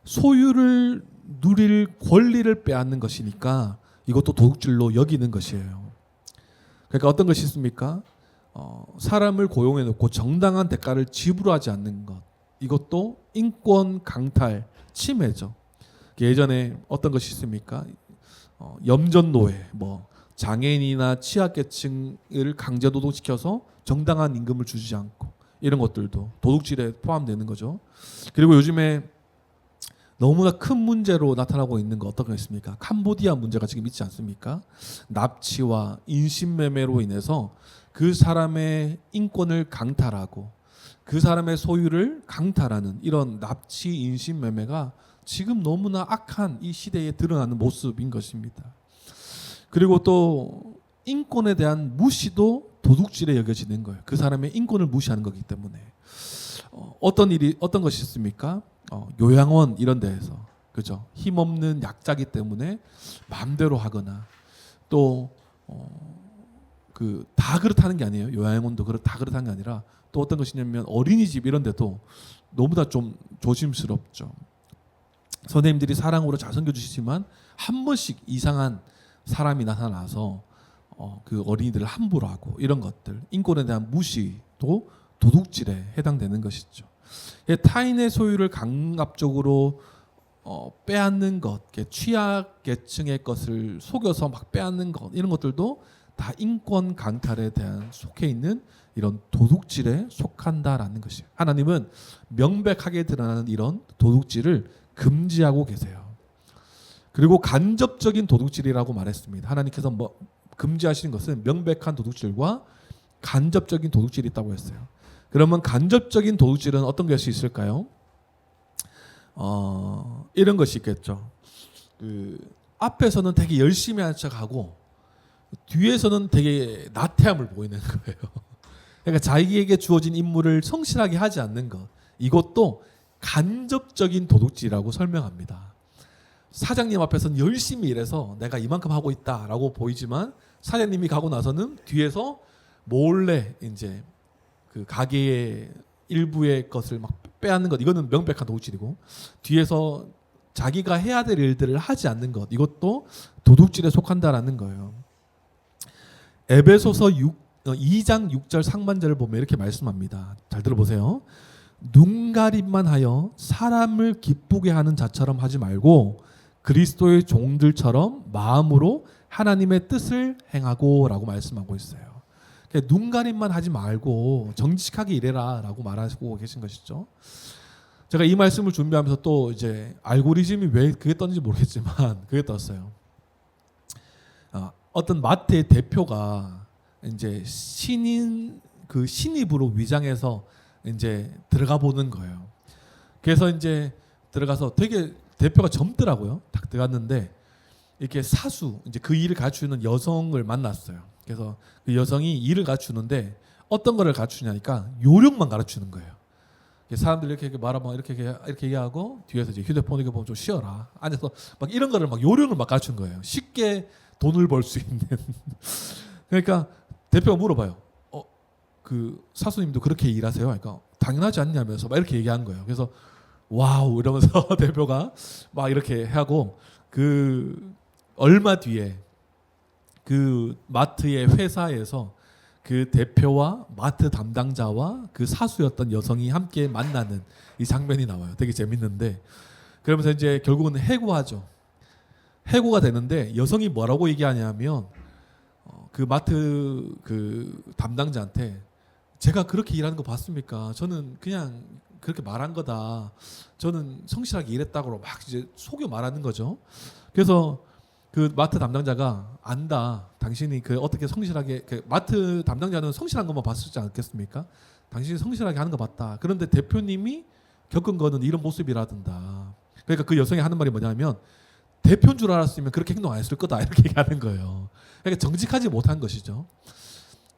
소유를 누릴 권리를 빼앗는 것이니까 이것도 도둑질로 여기는 것이에요. 그러니까 어떤 것이 있습니까? 사람을 고용해 놓고 정당한 대가를 지불하지 않는 것, 이것도 인권 강탈, 침해죠. 예전에 어떤 것이 있습니까? 염전노예, 뭐 장애인이나 취약계층을 강제노동시켜서 정당한 임금을 주지 않고 이런 것들도 도둑질에 포함되는 거죠. 그리고 요즘에 너무나 큰 문제로 나타나고 있는 거 어떤 거 있습니까? 캄보디아 문제가 지금 있지 않습니까? 납치와 인신매매로 인해서 그 사람의 인권을 강탈하고 그 사람의 소유를 강탈하는 이런 납치 인신매매가 지금 너무나 악한 이 시대에 드러나는 모습인 것입니다. 그리고 또 인권에 대한 무시도 도둑질에 여겨지는 거예요. 그 사람의 인권을 무시하는 거기 때문에 어떤 것이 있습니까? 요양원 이런 데에서 그죠? 힘없는 약자기 때문에 마음대로 하거나 또 다 그렇다는 게 아니에요. 요양원도 다 그렇다는 게 아니라 또 어떤 것이냐면 어린이집 이런 데도 너무나 좀 조심스럽죠. 선생님들이 사랑으로 잘 섬겨주시지만 한 번씩 이상한 사람이 나타나서 그 어린이들을 함부로 하고 이런 것들, 인권에 대한 무시도 도둑질에 해당되는 것이죠. 타인의 소유를 강압적으로 빼앗는 것, 취약계층의 것을 속여서 막 빼앗는 것, 이런 것들도 다 인권 강탈에 대한 속해 있는 이런 도둑질에 속한다라는 것이에요. 하나님은 명백하게 드러나는 이런 도둑질을 금지하고 계세요. 그리고 간접적인 도둑질이라고 말했습니다. 하나님께서 금지하시는 것은 명백한 도둑질과 간접적인 도둑질이 있다고 했어요. 그러면 간접적인 도둑질은 어떤 것이 있을까요? 이런 것이 있겠죠. 앞에서는 되게 열심히 한 척하고 뒤에서는 되게 나태함을 보이는 거예요. 그러니까 자기에게 주어진 임무를 성실하게 하지 않는 것. 이것도 간접적인 도둑질이라고 설명합니다. 사장님 앞에서는 열심히 일해서 내가 이만큼 하고 있다라고 보이지만 사장님이 가고 나서는 뒤에서 몰래 이제 그 가게의 일부의 것을 막 빼앗는 것, 이거는 명백한 도둑질이고, 뒤에서 자기가 해야 될 일들을 하지 않는 것, 이것도 도둑질에 속한다라는 거예요. 에베소서 2장 6절 상반절을 보면 이렇게 말씀합니다. 잘 들어보세요. 눈가림만 하여 사람을 기쁘게 하는 자처럼 하지 말고 그리스도의 종들처럼 마음으로 하나님의 뜻을 행하고 라고 말씀하고 있어요. 그러니까 눈가림만 하지 말고 정직하게 일해라 라고 말하고 계신 것이죠. 제가 이 말씀을 준비하면서 또 이제 알고리즘이 왜 그게 떴는지 모르겠지만 그게 떴어요. 어떤 마트의 대표가 이제 신입으로 위장해서 이제 들어가 보는 거예요. 그래서 이제 들어가서 되게 대표가 젊더라고요. 딱 들어갔는데 이렇게 사수, 이제 그 일을 갖추는 여성을 만났어요. 그래서 그 여성이 일을 갖추는데 어떤 거를 갖추냐니까 요령만 가르치는 거예요. 사람들 이렇게 말하면 이렇게 얘기하고 뒤에서 이제 휴대폰 이거 보면 좀 쉬어라. 앉아서 막 이런 거를 막 요령을 막 가르치는 거예요. 쉽게 돈을 벌 수 있는. 그러니까 대표가 물어봐요. 그 사수님도 그렇게 일하세요? 그러니까 당연하지 않냐면서 막 이렇게 얘기한 거예요. 그래서 와우 이러면서 대표가 막 이렇게 하고 그 얼마 뒤에 그 마트의 회사에서 그 대표와 마트 담당자와 그 사수였던 여성이 함께 만나는 이 장면이 나와요. 되게 재밌는데 그러면서 이제 결국은 해고하죠. 해고가 되는데 여성이 뭐라고 얘기하냐면 그 마트 그 담당자한테 제가 그렇게 일하는 거 봤습니까? 저는 그냥 그렇게 말한 거다. 저는 성실하게 일했다고 막 이제 속여 말하는 거죠. 그래서 그 마트 담당자가 안다. 당신이 그 어떻게 성실하게 그 마트 담당자는 성실한 것만 봤었지 않겠습니까? 당신이 성실하게 하는 거 봤다. 그런데 대표님이 겪은 거는 이런 모습이라든다. 그러니까 그 여성이 하는 말이 뭐냐면 대표인 줄 알았으면 그렇게 행동 안 했을 거다 이렇게 얘기하는 거예요. 그러니까 정직하지 못한 것이죠.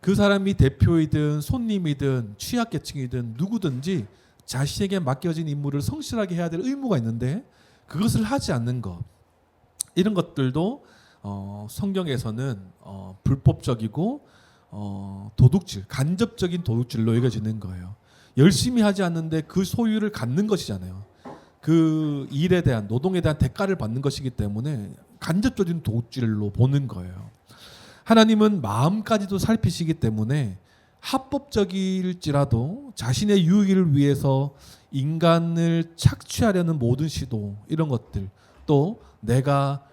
그 사람이 대표이든 손님이든 취약계층이든 누구든지 자신에게 맡겨진 임무를 성실하게 해야 될 의무가 있는데 그것을 하지 않는 것, 이런 것들도 성경에서는 불법적이고 도둑질, 간접적인 도둑질로 여겨지는 거예요. 열심히 하지 않는데 그 소유를 갖는 것이잖아요. 그 일에 대한 노동에 대한 대가를 받는 것이기 때문에 간접적인 도둑질로 보는 거예요. 하나님은 마음까지도 살피시기 때문에 합법적일지라도 자신의 유익을 위해서 인간을 착취하려는 모든 시도, 이런 것들, 또 내가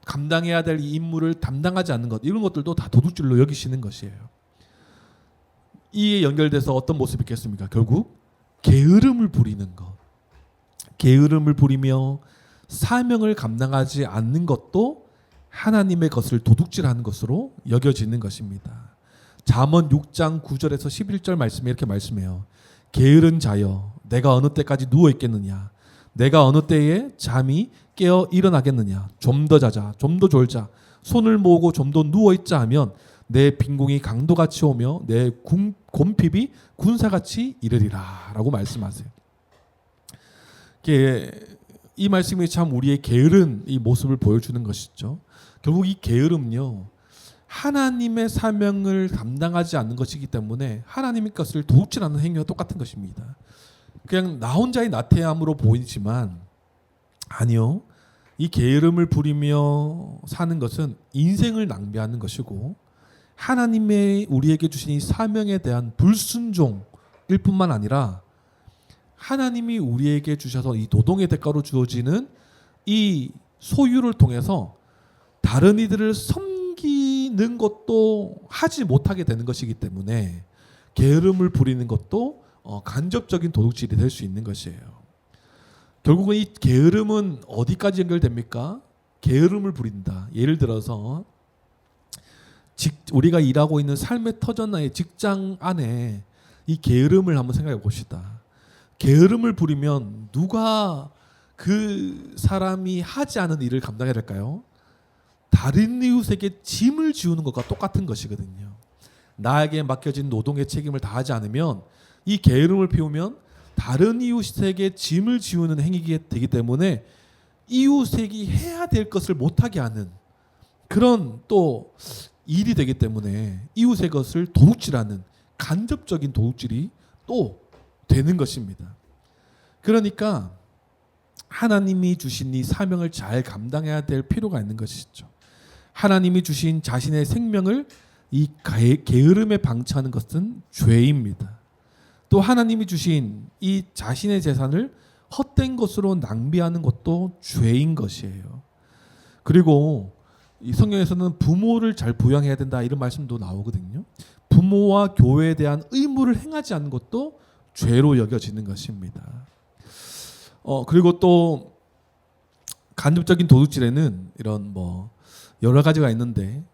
감당해야 될 이 임무를 담당하지 않는 것, 이런 것들도 다 도둑질로 여기시는 것이에요. 이에 연결돼서 어떤 모습이 있겠습니까? 결국 게으름을 부리는 것, 게으름을 부리며 사명을 감당하지 않는 것도 하나님의 것을 도둑질하는 것으로 여겨지는 것입니다. 잠언 6장 9절에서 11절 말씀에 이렇게 말씀해요. 게으른 자여 내가 어느 때까지 누워 있겠느냐, 내가 어느 때에 잠이 깨어 일어나겠느냐. 좀 더 자자, 좀 더 졸자, 손을 모으고 좀 더 누워 있자 하면 내 빈궁이 강도같이 오며 내 곰핍이 군사같이 이르리라 라고 말씀하세요. 이 말씀이 참 우리의 게으른 이 모습을 보여주는 것이죠. 결국 이 게으름은요, 하나님의 사명을 감당하지 않는 것이기 때문에 하나님의 것을 도둑질하는 행위와 똑같은 것입니다. 그냥 나 혼자의 나태함으로 보이지만 아니요, 이 게으름을 부리며 사는 것은 인생을 낭비하는 것이고 하나님의 우리에게 주신 이 사명에 대한 불순종일 뿐만 아니라 하나님이 우리에게 주셔서 이 노동의 대가로 주어지는 이 소유를 통해서 다른 이들을 섬기는 것도 하지 못하게 되는 것이기 때문에 게으름을 부리는 것도 간접적인 도둑질이 될 수 있는 것이에요. 결국은 이 게으름은 어디까지 연결됩니까? 게으름을 부린다. 예를 들어서 우리가 일하고 있는 삶의 터전의 직장 안에 이 게으름을 한번 생각해 봅시다. 게으름을 부리면 누가 그 사람이 하지 않은 일을 감당해야 될까요? 다른 이웃에게 짐을 지우는 것과 똑같은 것이거든요. 나에게 맡겨진 노동의 책임을 다하지 않으면 이 게으름을 피우면 다른 이웃에게 짐을 지우는 행위가 되기 때문에 이웃에게 해야 될 것을 못하게 하는 그런 또 일이 되기 때문에 이웃의 것을 도둑질하는 간접적인 도둑질이 또 되는 것입니다. 그러니까 하나님이 주신 이 사명을 잘 감당해야 될 필요가 있는 것이죠. 하나님이 주신 자신의 생명을 이 게으름에 방치하는 것은 죄입니다. 또 하나님이 주신 이 자신의 재산을 헛된 것으로 낭비하는 것도 죄인 것이에요. 그리고 이 성경에서는 부모를 잘 부양해야 된다 이런 말씀도 나오거든요. 부모와 교회에 대한 의무를 행하지 않는 것도 죄로 여겨지는 것입니다. 그리고 또 간접적인 도둑질에는 이런 뭐 여러 가지가 있는데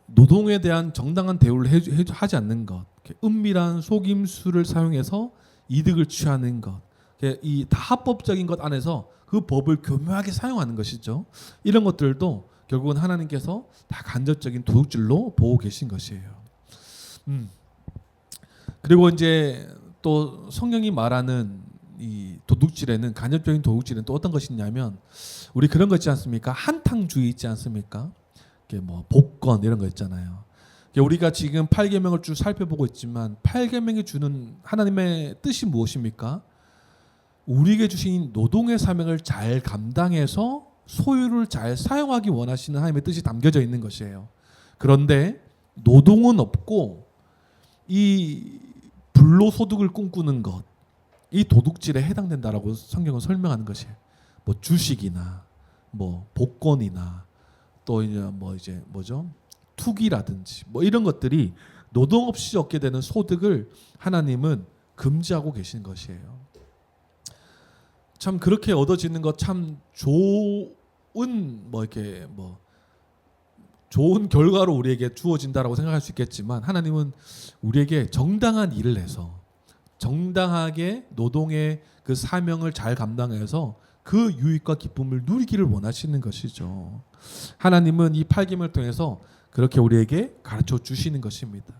노동에 대한 정당한 대우를 하지 않는 것, 은밀한 속임수를 사용해서 이득을 취하는 것, 이 다 합법적인 것 안에서 그 법을 교묘하게 사용하는 것이죠. 이런 것들도 결국은 하나님께서 다 간접적인 도둑질로 보고 계신 것이에요. 그리고 이제 또 성경이 말하는 이 도둑질에는 간접적인 도둑질은 또 어떤 것이냐면 우리 그런 거 있지 않습니까? 한탕주의 있지 않습니까? 뭐 복권 이런 거 있잖아요. 우리가 지금 8계명을 쭉 살펴보고 있지만 8계명이 주는 하나님의 뜻이 무엇입니까? 우리에게 주신 노동의 사명을 잘 감당해서 소유를 잘 사용하기 원하시는 하나님의 뜻이 담겨져 있는 것이에요. 그런데 노동은 없고 이 불로소득을 꿈꾸는 것, 이 도둑질에 해당된다라고 성경은 설명하는 것이에요. 뭐 주식이나 뭐 복권이나 또 이제 뭐죠? 투기라든지 뭐 이런 것들이 노동 없이 얻게 되는 소득을 하나님은 금지하고 계신 것이에요. 참 그렇게 얻어지는 것 참 좋은 좋은 결과로 우리에게 주어진다라고 생각할 수 있겠지만 하나님은 우리에게 정당한 일을 해서 정당하게 노동의 그 사명을 잘 감당해서 그 유익과 기쁨을 누리기를 원하시는 것이죠. 하나님은 이 8계명을 통해서 그렇게 우리에게 가르쳐 주시는 것입니다.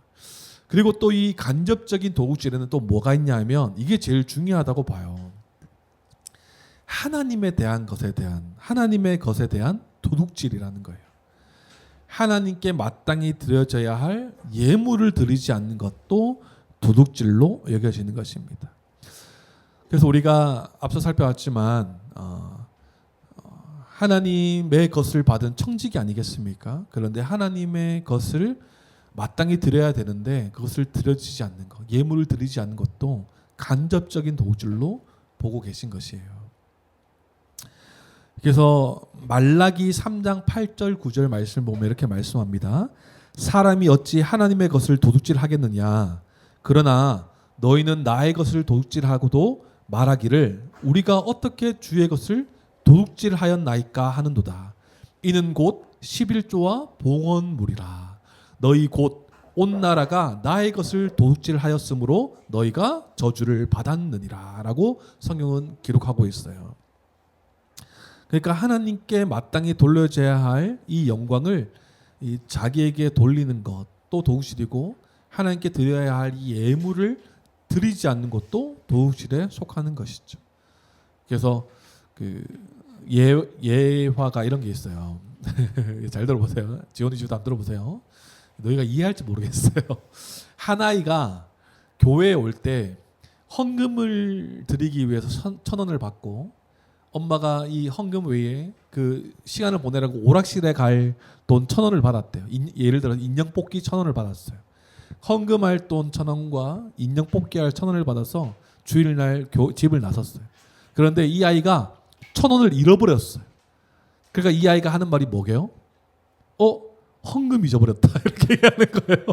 그리고 또 이 간접적인 도둑질에는 또 뭐가 있냐면 이게 제일 중요하다고 봐요. 하나님의 것에 대한 도둑질이라는 거예요. 하나님께 마땅히 드려져야 할 예물을 드리지 않는 것도 도둑질로 여겨지는 것입니다. 그래서 우리가 앞서 살펴봤지만 하나님의 것을 받은 청직이 아니겠습니까? 그런데 하나님의 것을 마땅히 드려야 되는데 그것을 드려지지 않는 것, 예물을 드리지 않는 것도 간접적인 도둑질로 보고 계신 것이에요. 그래서 말라기 3장 8절 9절 말씀을 보면 이렇게 말씀합니다. 사람이 어찌 하나님의 것을 도둑질하겠느냐. 그러나 너희는 나의 것을 도둑질하고도 말하기를 우리가 어떻게 주의 것을 도둑질하였나이까 하는도다. 이는 곧 11조와 봉헌물이라. 너희 곧 온 나라가 나의 것을 도둑질하였으므로 너희가 저주를 받았느니라 라고 성경은 기록하고 있어요. 그러니까 하나님께 마땅히 돌려져야 할 이 영광을 이 자기에게 돌리는 것도 도둑질이고 하나님께 드려야 할 이 예물을 드리지 않는 것도 도둑질에 속하는 것이죠. 그래서 그 예화가 이런 게 있어요. 잘 들어보세요. 지원이 지도 한번 들어보세요. 너희가 이해할지 모르겠어요. 한 아이가 교회에 올 때 헌금을 드리기 위해서 1,000원을 받고 엄마가 이 헌금 외에 그 시간을 보내라고 오락실에 갈 돈 1,000원을 받았대요. 예를 들어 인형 뽑기 1,000원을 받았어요. 헌금할 돈 1,000원과 인형 뽑기 할 1,000원을 받아서 주일날 집을 나섰어요. 그런데 이 아이가 1,000원을 잃어버렸어요. 그러니까 이 아이가 하는 말이 뭐게요? 헌금 잊어버렸다 이렇게 얘기하는 거예요.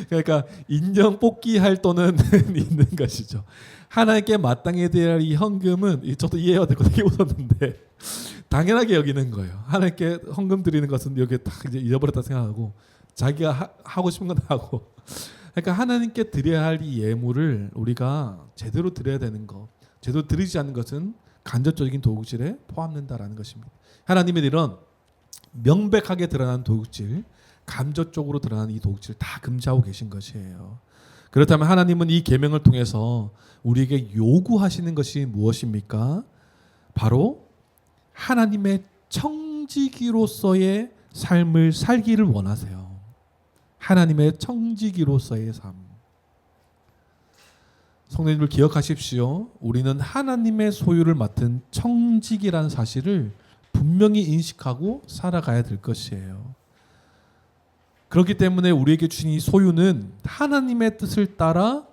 그러니까 인형 뽑기 할 돈은 있는 것이죠. 하나님께 마땅히 드려야 할 이 헌금은 저도 이해가 되고 되게 웃었는데 당연하게 여기는 거예요. 하나님께 헌금 드리는 것은 여기 딱 이제 잊어버렸다 생각하고 자기가 하고 싶은 건 하고. 그러니까 하나님께 드려야 할 이 예물을 우리가 제대로 드려야 되는 것, 제대로 드리지 않는 것은 간접적인 도둑질에 포함된다라는 것입니다. 하나님의 이런 명백하게 드러난 도둑질, 감정적으로 드러난 이 도둑질 다 금지하고 계신 것이에요. 그렇다면 하나님은 이 계명을 통해서 우리에게 요구하시는 것이 무엇입니까? 바로 하나님의 청지기로서의 삶을 살기를 원하세요. 하나님의 청지기로서의 삶. 성도님들 기억하십시오. 우리는 하나님의 소유를 맡은 청지기라는 사실을 분명히 인식하고 살아가야 될 것이에요. 그렇기 때문에 우리에게 주신 이 소유는 하나님의 뜻을 따라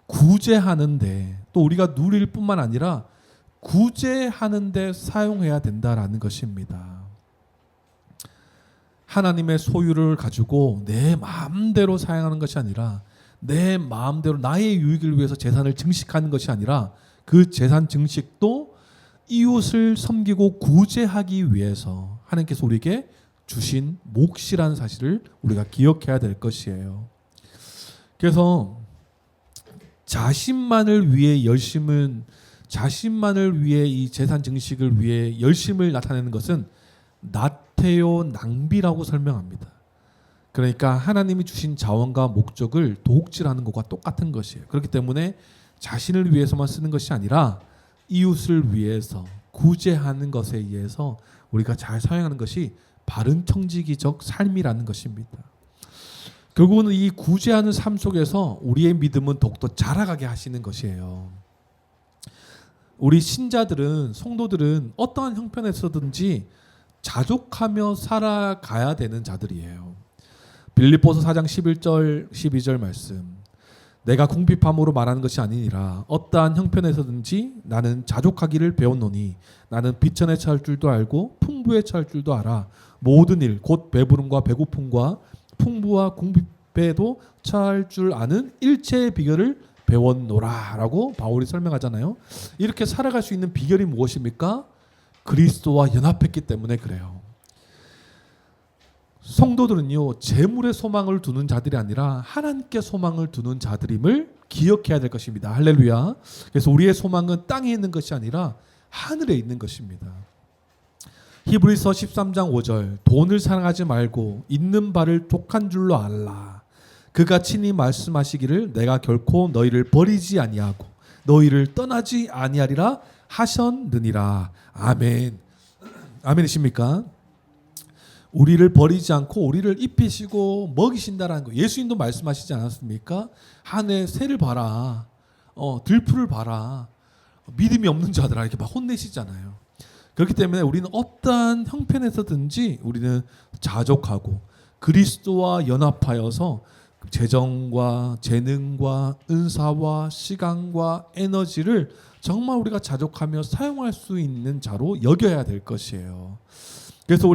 구제하는데, 또 우리가 누릴 뿐만 아니라 구제하는데 사용해야 된다라는 것입니다. 하나님의 소유를 가지고 내 마음대로 사용하는 것이 아니라, 내 마음대로 나의 유익을 위해서 재산을 증식하는 것이 아니라, 그 재산 증식도 이웃을 섬기고 구제하기 위해서 하나님께서 우리에게 주신 몫이라는 사실을 우리가 기억해야 될 것이에요. 그래서 자신만을 위해 이 재산 증식을 위해 열심을 나타내는 것은 나태요 낭비라고 설명합니다. 그러니까 하나님이 주신 자원과 목적을 도둑질하는 것과 똑같은 것이에요. 그렇기 때문에 자신을 위해서만 쓰는 것이 아니라 이웃을 위해서 구제하는 것에 의해서 우리가 잘 사용하는 것이 바른 청지기적 삶이라는 것입니다. 결국은 이 구제하는 삶 속에서 우리의 믿음은 더욱더 자라가게 하시는 것이에요. 우리 신자들은, 성도들은 어떠한 형편에서든지 자족하며 살아가야 되는 자들이에요. 빌립보서 4장 11절 12절 말씀, 내가 궁핍함으로 말하는 것이 아니니라 어떠한 형편에서든지 나는 자족하기를 배웠노니 나는 비천에 처할 줄도 알고 풍부에 처할 줄도 알아 모든 일 곧 배부름과 배고픔과 풍부와 궁핍에도 처할 줄 아는 일체의 비결을 배웠노라 라고 바울이 설명하잖아요. 이렇게 살아갈 수 있는 비결이 무엇입니까? 그리스도와 연합했기 때문에 그래요. 성도들은요, 재물에 소망을 두는 자들이 아니라 하나님께 소망을 두는 자들임을 기억해야 될 것입니다. 할렐루야. 그래서 우리의 소망은 땅에 있는 것이 아니라 하늘에 있는 것입니다. 히브리서 13장 5절, 돈을 사랑하지 말고 있는 바를 족한 줄로 알라. 그가 친히 말씀하시기를 내가 결코 너희를 버리지 아니하고 너희를 떠나지 아니하리라 하셨느니라. 아멘. 아멘이십니까? 우리를 버리지 않고 우리를 입히시고 먹이신다라는 거 예수님도 말씀하시지 않았습니까? 하늘의 새를 봐라, 들풀을 봐라, 믿음이 없는 자들아, 이렇게 막 혼내시잖아요. 그렇기 때문에 우리는 어떠한 형편에서든지 우리는 자족하고 그리스도와 연합하여서 재정과 재능과 은사와 시간과 에너지를 정말 우리가 자족하며 사용할 수 있는 자로 여겨야 될 것이에요. 그래서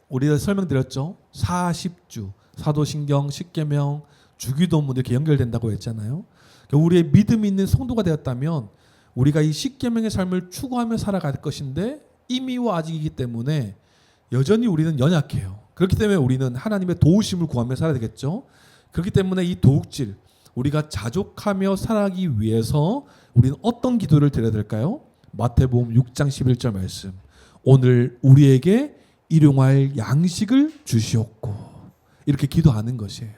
우리가 설명드렸죠. 40주, 사도신경, 십계명, 주기도문 이렇게 연결된다고 했잖아요. 우리의 믿음이 있는 성도가 되었다면 우리가 이 십계명의 삶을 추구하며 살아갈 것인데 이미와 아직이기 때문에 여전히 우리는 연약해요. 그렇기 때문에 우리는 하나님의 도우심을 구하며 살아야 되겠죠. 그렇기 때문에 이 도둑질, 우리가 자족하며 살아가기 위해서 우리는 어떤 기도를 드려야 될까요? 마태복음 6장 11절 말씀, 오늘 우리에게 일용할 양식을 주시옵고, 이렇게 기도하는 것이에요.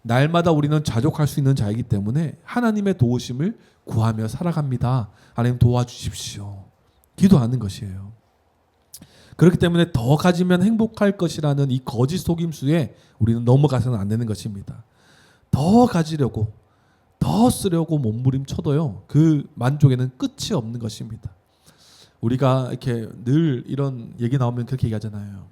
날마다 우리는 자족할 수 있는 자이기 때문에 하나님의 도우심을 구하며 살아갑니다. 하나님 도와주십시오. 기도하는 것이에요. 그렇기 때문에 더 가지면 행복할 것이라는 이 거짓 속임수에 우리는 넘어가서는 안 되는 것입니다. 더 가지려고, 더 쓰려고 몸부림쳐도요, 그 만족에는 끝이 없는 것입니다. 우리가 이렇게 늘 이런 얘기 나오면 그렇게 얘기하잖아요.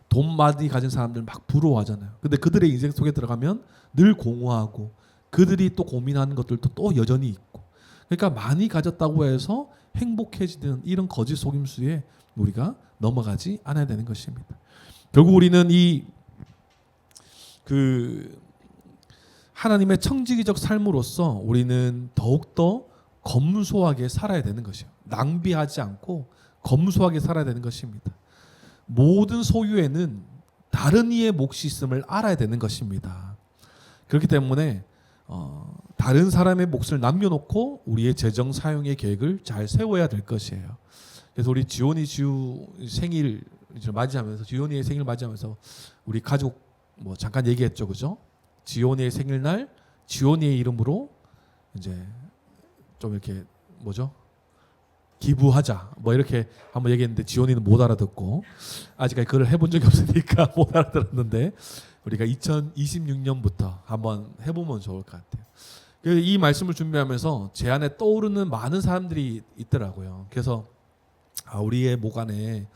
돈 많이 가진 사람들 막 부러워하잖아요. 근데 그들의 인생 속에 들어가면 늘 공허하고 그들이 또 고민하는 것들도 또 여전히 있고, 그러니까 많이 가졌다고 해서 행복해지는 이런 거짓 속임수에 우리가 넘어가지 않아야 되는 것입니다. 결국 우리는 하나님의 청지기적 삶으로서 우리는 더욱더 검소하게 살아야 되는 것이에요. 낭비하지 않고 검소하게 살아야 되는 것입니다. 모든 소유에는 다른 이의 몫이 있음을 알아야 되는 것입니다. 그렇기 때문에 다른 사람의 몫을 남겨놓고 우리의 재정 사용의 계획을 잘 세워야 될 것이에요. 그래서 우리 지온이 생일 맞이하면서, 지온이의 생일 맞이하면서 우리 가족 잠깐 얘기했죠, 그죠? 지온이의 생일날 지원이의 이름으로 이제 좀 이렇게 뭐죠? 기부하자 뭐 이렇게 한번 얘기했는데 지원이는 못 알아듣고 아직까지 그걸 해본 적이 없으니까 못 알아들었는데 우리가 2026년부터 한번 해보면 좋을 것 같아요. 이 말씀을 준비하면서 제 안에 떠오르는 많은 사람들이 있더라고요. 그래서 우리의 목 안에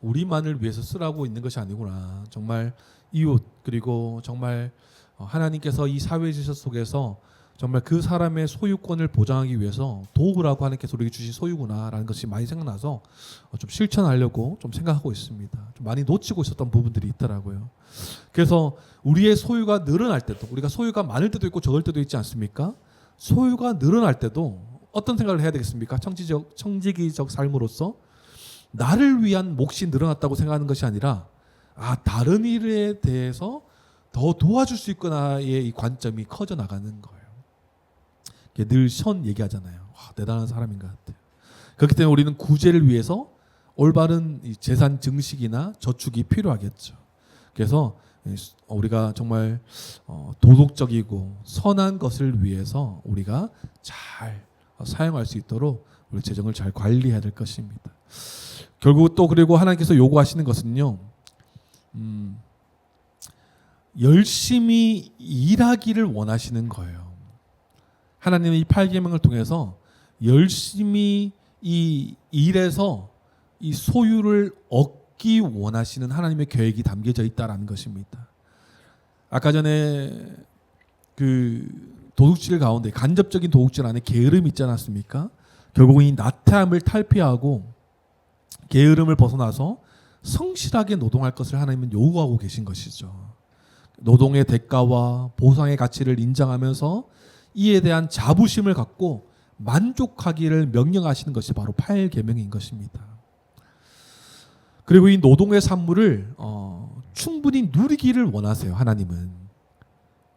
우리만을 위해서 쓰라고 있는 것이 아니구나. 정말 이웃 그리고 정말 하나님께서 이 사회 질서 속에서 정말 그 사람의 소유권을 보장하기 위해서 도구라고 하나님께서 우리에게 주신 소유구나라는 것이 많이 생각나서 좀 실천하려고 좀 생각하고 있습니다. 좀 많이 놓치고 있었던 부분들이 있더라고요. 그래서 우리의 소유가 늘어날 때도 우리가 소유가 많을 때도 있고 적을 때도 있지 않습니까? 소유가 늘어날 때도 어떤 생각을 해야 되겠습니까? 청지기적 삶으로서 나를 위한 몫이 늘어났다고 생각하는 것이 아니라 다른 일에 대해서 더 도와줄 수 있구나의 이 관점이 커져 나가는 거예요. 늘 션 얘기하잖아요. 대단한 사람인 것 같아요. 그렇기 때문에 우리는 구제를 위해서 올바른 재산 증식이나 저축이 필요하겠죠. 그래서 우리가 정말 도덕적이고 선한 것을 위해서 우리가 잘 사용할 수 있도록 우리 재정을 잘 관리해야 될 것입니다. 결국 또 그리고 하나님께서 요구하시는 것은요. 열심히 일하기를 원하시는 거예요. 하나님은 이 8계명을 통해서 열심히 이 일에서 이 소유를 얻기 원하시는 하나님의 계획이 담겨져 있다라는 것입니다. 아까 전에 그 도둑질 가운데 간접적인 도둑질 안에 게으름이 있지 않았습니까? 결국은 이 나태함을 탈피하고 게으름을 벗어나서 성실하게 노동할 것을 하나님은 요구하고 계신 것이죠. 노동의 대가와 보상의 가치를 인정하면서 이에 대한 자부심을 갖고 만족하기를 명령하시는 것이 바로 8계명인 것입니다. 그리고 이 노동의 산물을 충분히 누리기를 원하세요. 하나님은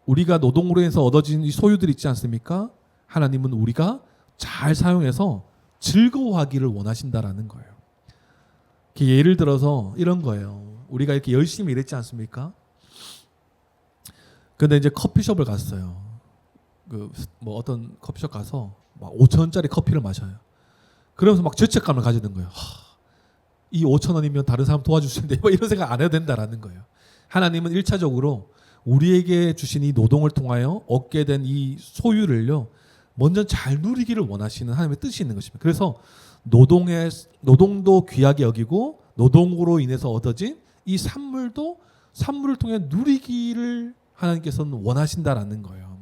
우리가 노동으로 해서 얻어진 이 소유들 있지 않습니까? 하나님은 우리가 잘 사용해서 즐거워하기를 원하신다라는 거예요. 예를 들어서 이런 거예요. 우리가 이렇게 열심히 일했지 않습니까? 근데 이제 커피숍을 갔어요. 뭐 어떤 커피숍 가서 막 5,000원짜리 커피를 마셔요. 그러면서 막 죄책감을 가지는 거예요. 이 5,000원이면 다른 사람 도와줄 수 있는데 뭐 이런 생각 안 해도 된다라는 거예요. 하나님은 1차적으로 우리에게 주신 이 노동을 통하여 얻게 된 이 소유를요. 먼저 잘 누리기를 원하시는 하나님의 뜻이 있는 것입니다. 그래서 노동도 귀하게 여기고 노동으로 인해서 얻어진 이 산물을 통해 누리기를 하나님께서는 원하신다라는 거예요.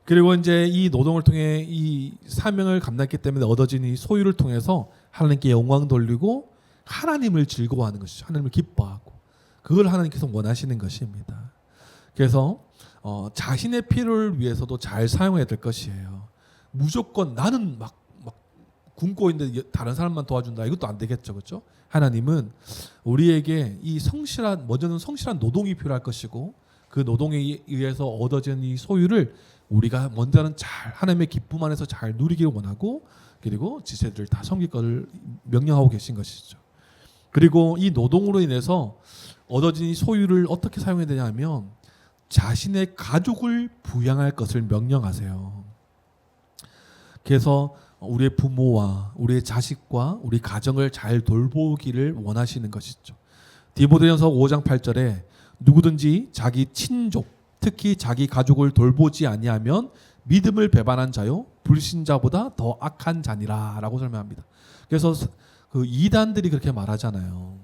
그리고 이제 이 노동을 통해 이 사명을 감당했기 때문에 얻어진 이 소유를 통해서 하나님께 영광 돌리고 하나님을 즐거워하는 것이죠. 하나님을 기뻐하고 그걸 하나님께서 원하시는 것입니다. 그래서 자신의 필요를 위해서도 잘 사용해야 될 것이에요. 무조건 나는 막 굶고 있는데 다른 사람만 도와준다 이것도 안 되겠죠, 그렇죠? 하나님은 우리에게 이 먼저는 성실한 노동이 필요할 것이고 그 노동에 의해서 얻어진 이 소유를 우리가 먼저는 잘 하나님의 기쁨 안에서 잘 누리기를 원하고 그리고 지체들을 다 섬길 것을 명령하고 계신 것이죠. 그리고 이 노동으로 인해서 얻어진 이 소유를 어떻게 사용해야 되냐면 자신의 가족을 부양할 것을 명령하세요. 그래서 우리의 부모와 우리의 자식과 우리 가정을 잘 돌보기를 원하시는 것이죠. 디모데전서 5장 8절에 누구든지 자기 친족 특히 자기 가족을 돌보지 아니하면 믿음을 배반한 자요 불신자보다 더 악한 자니라라고 설명합니다. 그래서 그 이단들이 그렇게 말하잖아요.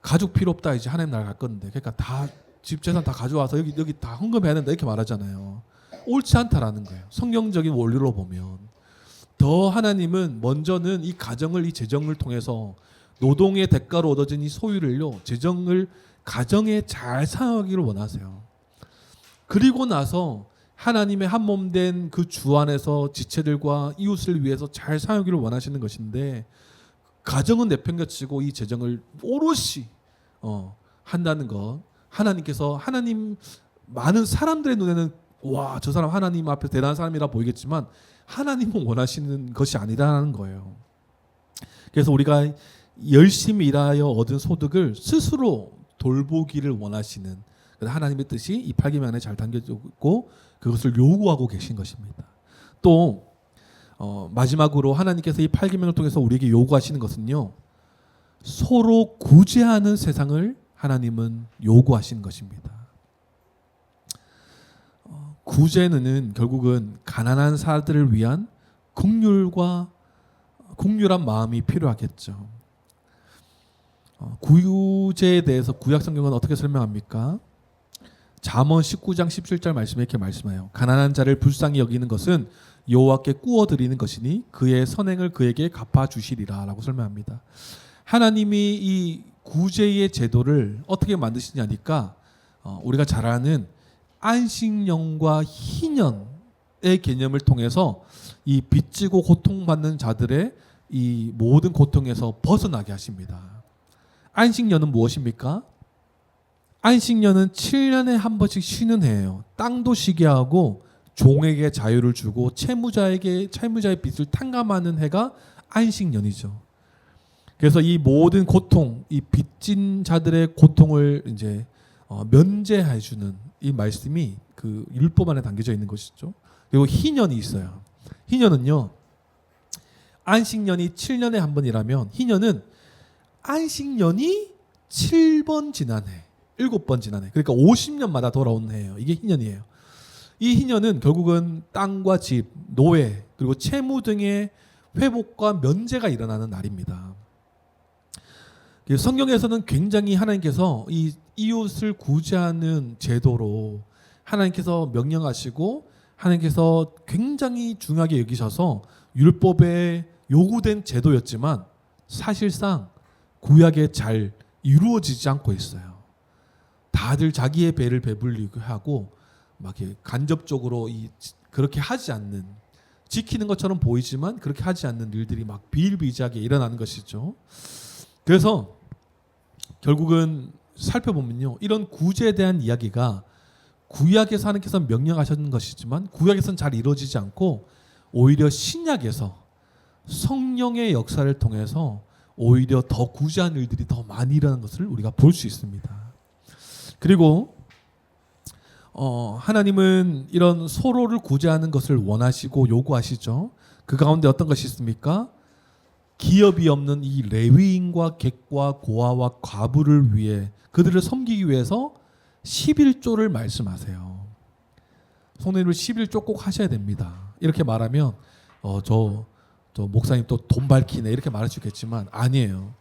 가족 필요 없다 이제 하나님 나라 갈 건데 그러니까 다 집 재산 다 가져와서 여기 다 헌금해야 된다 이렇게 말하잖아요. 옳지 않다라는 거예요. 성경적인 원리로 보면 더 하나님은 먼저는 이 가정을 이 재정을 통해서 노동의 대가로 얻어진 이 소유를요 가정에 잘 사용하기를 원하세요. 그리고 나서 하나님의 한 몸 된 그 주 안에서 지체들과 이웃을 위해서 잘 사용하기를 원하시는 것인데 가정은 내팽개치고 이 재정을 오롯이 한다는 것 하나님께서 많은 사람들의 눈에는 와, 저 사람 하나님 앞에 대단한 사람이라 보이겠지만 하나님은 원하시는 것이 아니라는 거예요. 그래서 우리가 열심히 일하여 얻은 소득을 스스로 돌보기를 원하시는 하나님의 뜻이 이 8계명 안에 잘 담겨져 있고 그것을 요구하고 계신 것입니다. 또 마지막으로 하나님께서 이 8계명을 통해서 우리에게 요구하시는 것은요. 서로 구제하는 세상을 하나님은 요구하시는 것입니다. 구제는 결국은 가난한 사람들을 위한 긍휼한 마음이 필요하겠죠. 구제에 대해서 구약 성경은 어떻게 설명합니까? 잠언 19장 17절 말씀에 이렇게 말씀해요. 가난한 자를 불쌍히 여기는 것은 여호와께 꾸어드리는 것이니 그의 선행을 그에게 갚아주시리라 라고 설명합니다. 하나님이 이 구제의 제도를 어떻게 만드시냐니까 우리가 잘 아는 안식년과 희년의 개념을 통해서 이 빚지고 고통받는 자들의 이 모든 고통에서 벗어나게 하십니다. 안식년은 무엇입니까? 안식년은 7년에 한 번씩 쉬는 해예요. 땅도 쉬게 하고 종에게 자유를 주고 채무자의 빚을 탕감하는 해가 안식년이죠. 그래서 이 모든 고통, 이 빚진 자들의 고통을 이제 면제해 주는 이 말씀이 그 율법 안에 담겨져 있는 것이죠. 그리고 희년이 있어요. 희년은요. 안식년이 7년에 한 번이라면 희년은 안식년이 7번 지난 해, 7번 지난 해. 그러니까 50년마다 돌아오는 해예요. 이게 희년이에요. 이 희년은 결국은 땅과 집, 노예, 그리고 채무 등의 회복과 면제가 일어나는 날입니다. 성경에서는 굉장히 하나님께서 이 이웃을 구제하는 제도로 하나님께서 명령하시고 하나님께서 굉장히 중요하게 여기셔서 율법에 요구된 제도였지만 사실상 구약에 잘 이루어지지 않고 있어요. 다들 자기의 배를 배불리고 하고 막 이렇게 간접적으로 그렇게 하지 않는, 지키는 것처럼 보이지만 그렇게 하지 않는 일들이 막 비일비재하게 일어나는 것이죠. 그래서 결국은 살펴보면요, 이런 구제에 대한 이야기가 구약에서 하나님께서 명령하셨는 것이지만 구약에서는 잘 이루어지지 않고 오히려 신약에서 성령의 역사를 통해서 오히려 더 구제한 일들이 더 많이 일어나는 것을 우리가 볼 수 있습니다. 그리고 하나님은 이런 서로를 구제하는 것을 원하시고 요구하시죠. 그 가운데 어떤 것이 있습니까? 기업이 없는 이 레위인과 객과 고아와 과부를 위해 그들을 섬기기 위해서 11조를 말씀하세요. 성도님들 11조 꼭 하셔야 됩니다. 이렇게 말하면 저 목사님 또 돈 밝히네 이렇게 말할 수 있겠지만 아니에요.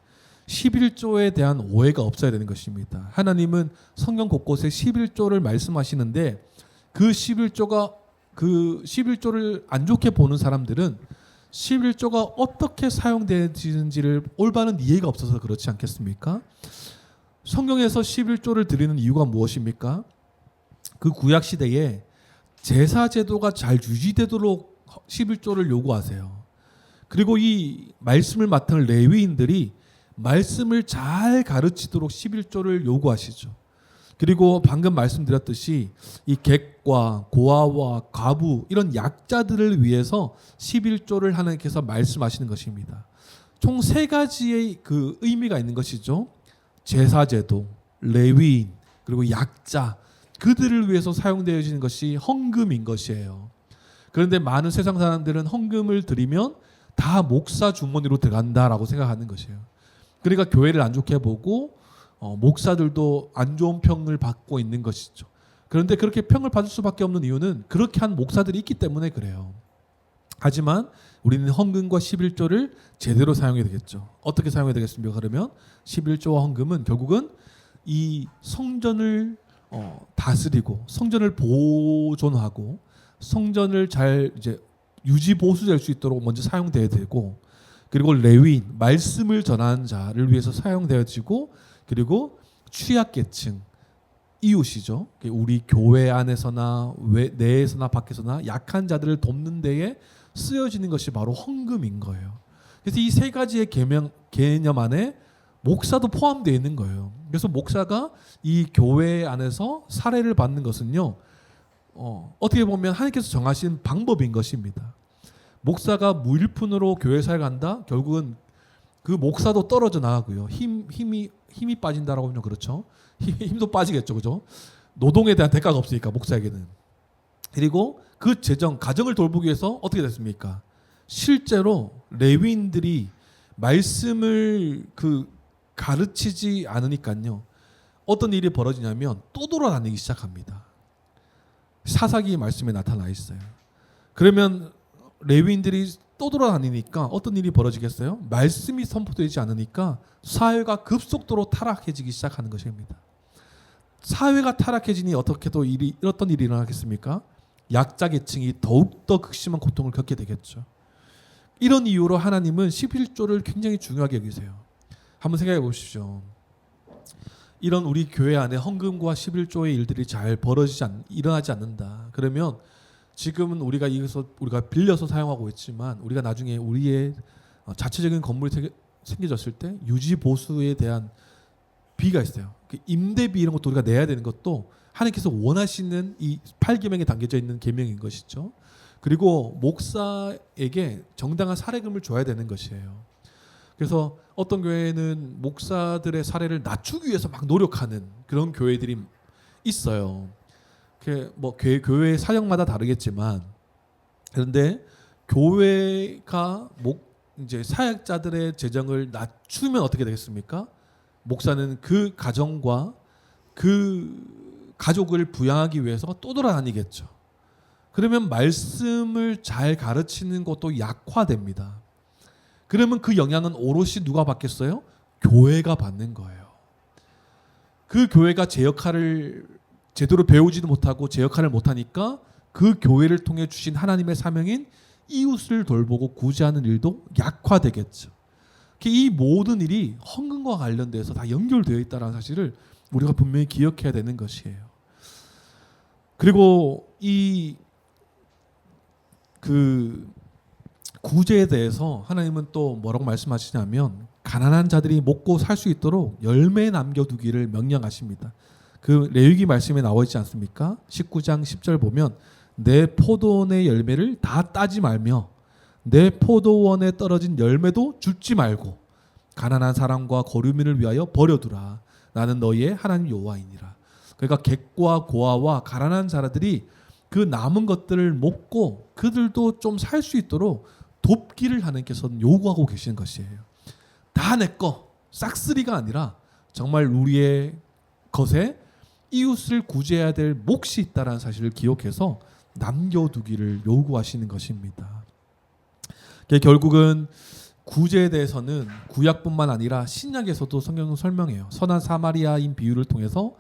11조에 대한 오해가 없어야 되는 것입니다. 하나님은 성경 곳곳에 11조를 말씀하시는데 그 11조를 안 좋게 보는 사람들은 11조가 어떻게 사용되는지를 올바른 이해가 없어서 그렇지 않겠습니까? 성경에서 11조를 드리는 이유가 무엇입니까? 그 구약 시대에 제사 제도가 잘 유지되도록 11조를 요구하세요. 그리고 이 말씀을 맡은 레위인들이 말씀을 잘 가르치도록 11조를 요구하시죠. 그리고 방금 말씀드렸듯이 이 객과 고아와 과부 이런 약자들을 위해서 11조를 하나님께서 말씀하시는 것입니다. 총 3가지의 그 의미가 있는 것이죠. 제사제도, 레위인, 그리고 약자, 그들을 위해서 사용되어지는 것이 헌금인 것이에요. 그런데 많은 세상 사람들은 헌금을 드리면 다 목사 주머니로 들어간다라고 생각하는 것이에요. 그러니까 교회를 안 좋게 보고 목사들도 안 좋은 평을 받고 있는 것이죠. 그런데 그렇게 평을 받을 수밖에 없는 이유는 그렇게 한 목사들이 있기 때문에 그래요. 하지만 우리는 헌금과 11조를 제대로 사용해야 되겠죠. 어떻게 사용해야 되겠습니까? 그러면 11조와 헌금은 결국은 이 성전을 다스리고 성전을 보존하고 성전을 잘 이제 유지 보수될 수 있도록 먼저 사용돼야 되고, 그리고 레위인, 말씀을 전하는 자를 위해서 사용되어지고, 그리고 취약계층, 이웃이죠. 우리 교회 안에서나 내에서나 밖에서나 약한 자들을 돕는 데에 쓰여지는 것이 바로 헌금인 거예요. 그래서 이 3가지의 개념 안에 목사도 포함되어 있는 거예요. 그래서 목사가 이 교회 안에서 사례를 받는 것은요, 어떻게 보면 하나님께서 정하신 방법인 것입니다. 목사가 무일푼으로 교회 사역을 한다? 결국은 그 목사도 떨어져 나가고요. 힘이 빠진다라고 하면 그렇죠. 힘도 빠지겠죠, 그죠? 노동에 대한 대가가 없으니까 목사에게는. 그리고 그 재정 가정을 돌보기 위해서 어떻게 됐습니까? 실제로 레위인들이 말씀을 가르치지 않으니까요. 어떤 일이 벌어지냐면 또 돌아다니기 시작합니다. 사사기 말씀에 나타나 있어요. 그러면 레위인들이 또 돌아다니니까 어떤 일이 벌어지겠어요? 말씀이 선포되지 않으니까 사회가 급속도로 타락해지기 시작하는 것입니다. 사회가 타락해지니 어떻게도 어떤 일이 일어나겠습니까? 약자 계층이 더욱더 극심한 고통을 겪게 되겠죠. 이런 이유로 하나님은 11조를 굉장히 중요하게 여기세요. 한번 생각해 보십시오. 이런 우리 교회 안에 헌금과 11조의 일들이 잘 일어나지 않는다. 그러면 지금은 우리가 빌려서 사용하고 있지만 우리가 나중에 우리의 자체적인 건물이 생겨졌을 때 유지 보수에 대한 비가 있어요. 임대비 이런 것도 우리가 내야 되는 것도 하나님께서 원하시는 이 8계명에 담겨져 있는 계명인 것이죠. 그리고 목사에게 정당한 사례금을 줘야 되는 것이에요. 그래서 어떤 교회는 목사들의 사례를 낮추기 위해서 막 노력하는 그런 교회들이 있어요. 뭐 교회 사역마다 다르겠지만, 그런데 교회가 이제 사역자들의 재정을 낮추면 어떻게 되겠습니까? 목사는 그 가정과 그 가족을 부양하기 위해서 또 돌아다니겠죠. 그러면 말씀을 잘 가르치는 것도 약화됩니다. 그러면 그 영향은 오롯이 누가 받겠어요? 교회가 받는 거예요. 그 교회가 제 역할을 제대로 배우지도 못하고 제 역할을 못하니까 그 교회를 통해 주신 하나님의 사명인 이웃을 돌보고 구제하는 일도 약화되겠죠. 이 모든 일이 헌금과 관련돼서 다 연결되어 있다는 사실을 우리가 분명히 기억해야 되는 것이에요. 그리고 이 구제에 대해서 하나님은 또 뭐라고 말씀하시냐면 가난한 자들이 먹고 살 수 있도록 열매 남겨두기를 명령하십니다. 그 레위기 말씀에 나와 있지 않습니까? 19장 10절 보면 내 포도원의 열매를 다 따지 말며 내 포도원에 떨어진 열매도 줍지 말고 가난한 사람과 거류민을 위하여 버려두라. 나는 너희의 하나님 여호와이니라. 그러니까 객과 고아와 가난한 자들이 그 남은 것들을 먹고 그들도 좀 살 수 있도록 돕기를 하나님께서는 요구하고 계시는 것이에요. 다 내 거, 싹쓸이가 아니라 정말 우리의 것에 이웃을 구제해야 될 몫이 있다는 사실을 기억해서 남겨두기를 요구하시는 것입니다. 결국은 구제에 대해서는 구약뿐만 아니라 신약에서도 성경은 설명해요. 선한 사마리아인 비유를 통해서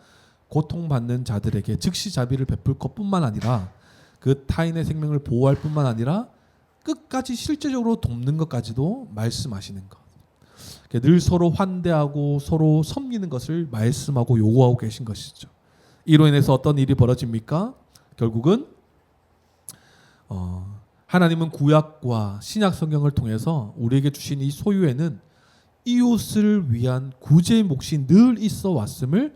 고통받는 자들에게 즉시 자비를 베풀 것뿐만 아니라 그 타인의 생명을 보호할 뿐만 아니라 끝까지 실제적으로 돕는 것까지도 말씀하시는 것. 늘 서로 환대하고 서로 섬기는 것을 말씀하고 요구하고 계신 것이죠. 이로 인해서 어떤 일이 벌어집니까? 결국은 하나님은 구약과 신약 성경을 통해서 우리에게 주신 이 소유에는 이웃을 위한 구제의 몫이 늘 있어 왔음을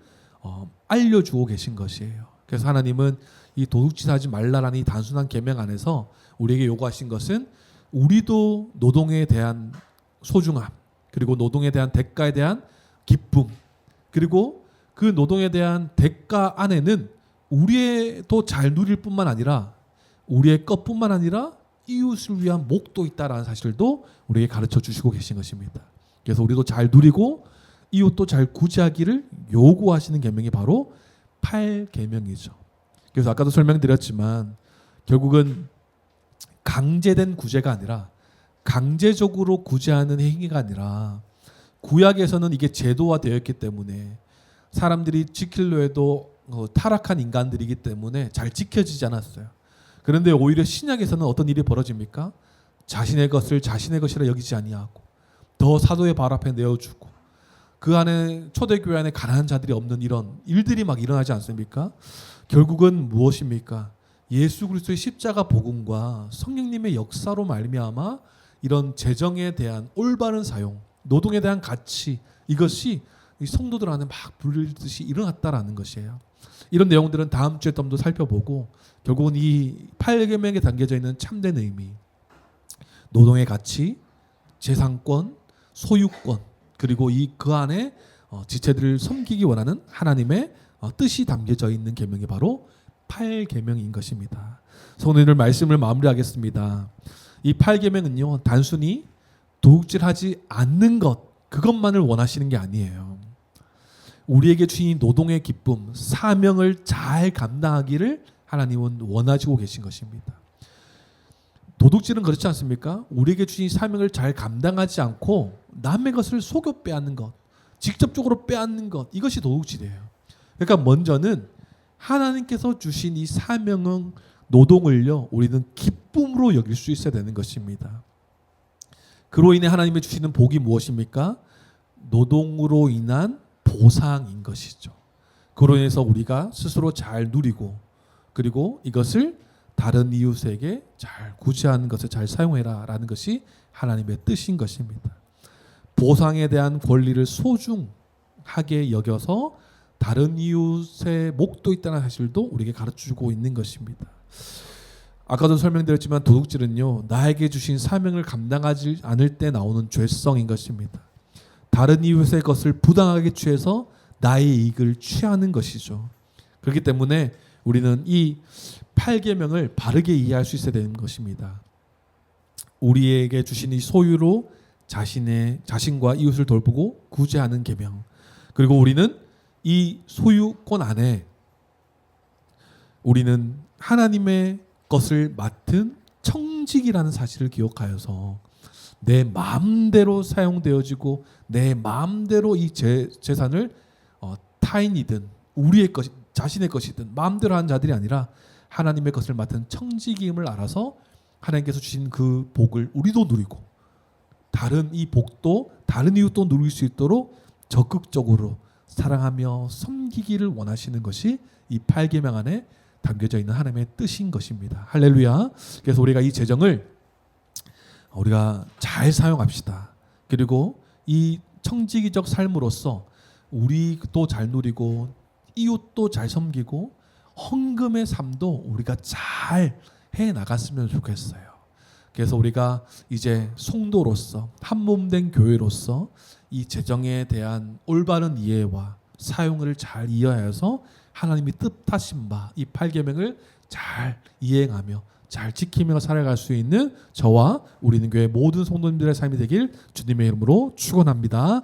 알려주고 계신 것이에요. 그래서 하나님은 이 도둑질하지 말라라는 이 단순한 계명 안에서 우리에게 요구하신 것은 우리도 노동에 대한 소중함, 그리고 노동에 대한 대가에 대한 기쁨, 그리고 그 노동에 대한 대가 안에는 우리의 또 잘 누릴 뿐만 아니라 우리의 것뿐만 아니라 이웃을 위한 목도 있다라는 사실도 우리에게 가르쳐 주시고 계신 것입니다. 그래서 우리도 잘 누리고 이웃도 잘 구제하기를 요구하시는 계명이 바로 8계명이죠. 그래서 아까도 설명드렸지만 결국은 강제된 구제가 아니라 강제적으로 구제하는 행위가 아니라 구약에서는 이게 제도화되어 있기 때문에 사람들이 지키려 해도 타락한 인간들이기 때문에 잘 지켜지지 않았어요. 그런데 오히려 신약에서는 어떤 일이 벌어집니까? 자신의 것을 자신의 것이라 여기지 아니하고 더 사도의 발 앞에 내어주고 그 안에 초대교회 안에 가난한 자들이 없는 이런 일들이 막 일어나지 않습니까? 결국은 무엇입니까? 예수 그리스도의 십자가 복음과 성령님의 역사로 말미암아 이런 재정에 대한 올바른 사용, 노동에 대한 가치, 이것이 성도들 안에 막 불리듯이 일어났다라는 것이에요. 이런 내용들은 다음 주에 좀 더 살펴보고 결국은 이 8계명에 담겨져 있는 참된 의미, 노동의 가치, 재산권, 소유권, 그리고 그 안에 지체들을 섬기기 원하는 하나님의 뜻이 담겨져 있는 계명이 바로 8계명인 것입니다. 오늘 말씀을 마무리하겠습니다. 이 8계명은요, 단순히 도둑질하지 않는 것, 그것만을 원하시는 게 아니에요. 우리에게 주신 노동의 기쁨, 사명을 잘 감당하기를 하나님은 원하시고 계신 것입니다. 도둑질은 그렇지 않습니까? 우리에게 주신 사명을 잘 감당하지 않고 남의 것을 속여 빼앗는 것, 직접적으로 빼앗는 것, 이것이 도둑질이에요. 그러니까 먼저는 하나님께서 주신 이 사명은 노동을요, 우리는 기쁨으로 여길 수 있어야 되는 것입니다. 그로 인해 하나님이 주시는 복이 무엇입니까? 노동으로 인한 보상인 것이죠. 그로 인해서 우리가 스스로 잘 누리고, 그리고 이것을 다른 이웃에게 잘 구제하는 것을 잘 사용해라 라는 것이 하나님의 뜻인 것입니다. 보상에 대한 권리를 소중하게 여겨서 다른 이웃의 목도 있다는 사실도 우리에게 가르쳐주고 있는 것입니다. 아까도 설명드렸지만 도둑질은요, 나에게 주신 사명을 감당하지 않을 때 나오는 죄성인 것입니다. 다른 이웃의 것을 부당하게 취해서 나의 이익을 취하는 것이죠. 그렇기 때문에 우리는 이 8계명을 바르게 이해할 수 있어야 되는 것입니다. 우리에게 주신 이 소유로 자신과 이웃을 돌보고 구제하는 계명, 그리고 우리는 이 소유권 안에 우리는 하나님의 것을 맡은 청직이라는 사실을 기억하여서 내 마음대로 사용되어지고 내 마음대로 이 재산을 타인이든 우리의 것, 자신의 것이든 마음대로 하는 자들이 아니라 하나님의 것을 맡은 청직임을 알아서 하나님께서 주신 그 복을 우리도 누리고 다른 이 복도 다른 이웃도 누릴 수 있도록 적극적으로 사랑하며 섬기기를 원하시는 것이 이 8계명 안에 담겨져 있는 하나님의 뜻인 것입니다. 할렐루야. 그래서 우리가 이 재정을 우리가 잘 사용합시다. 그리고 이 청지기적 삶으로서 우리도 잘 누리고 이웃도 잘 섬기고 헌금의 삶도 우리가 잘 해나갔으면 좋겠어요. 그래서 우리가 이제 성도로서 한몸된 교회로서 이 재정에 대한 올바른 이해와 사용을 잘 이해하여서 하나님이 뜻하신 바 이 8계명을 잘 이행하며 잘 지키며 살아갈 수 있는 저와 우리는 교회 모든 성도님들의 삶이 되길 주님의 이름으로 축원합니다.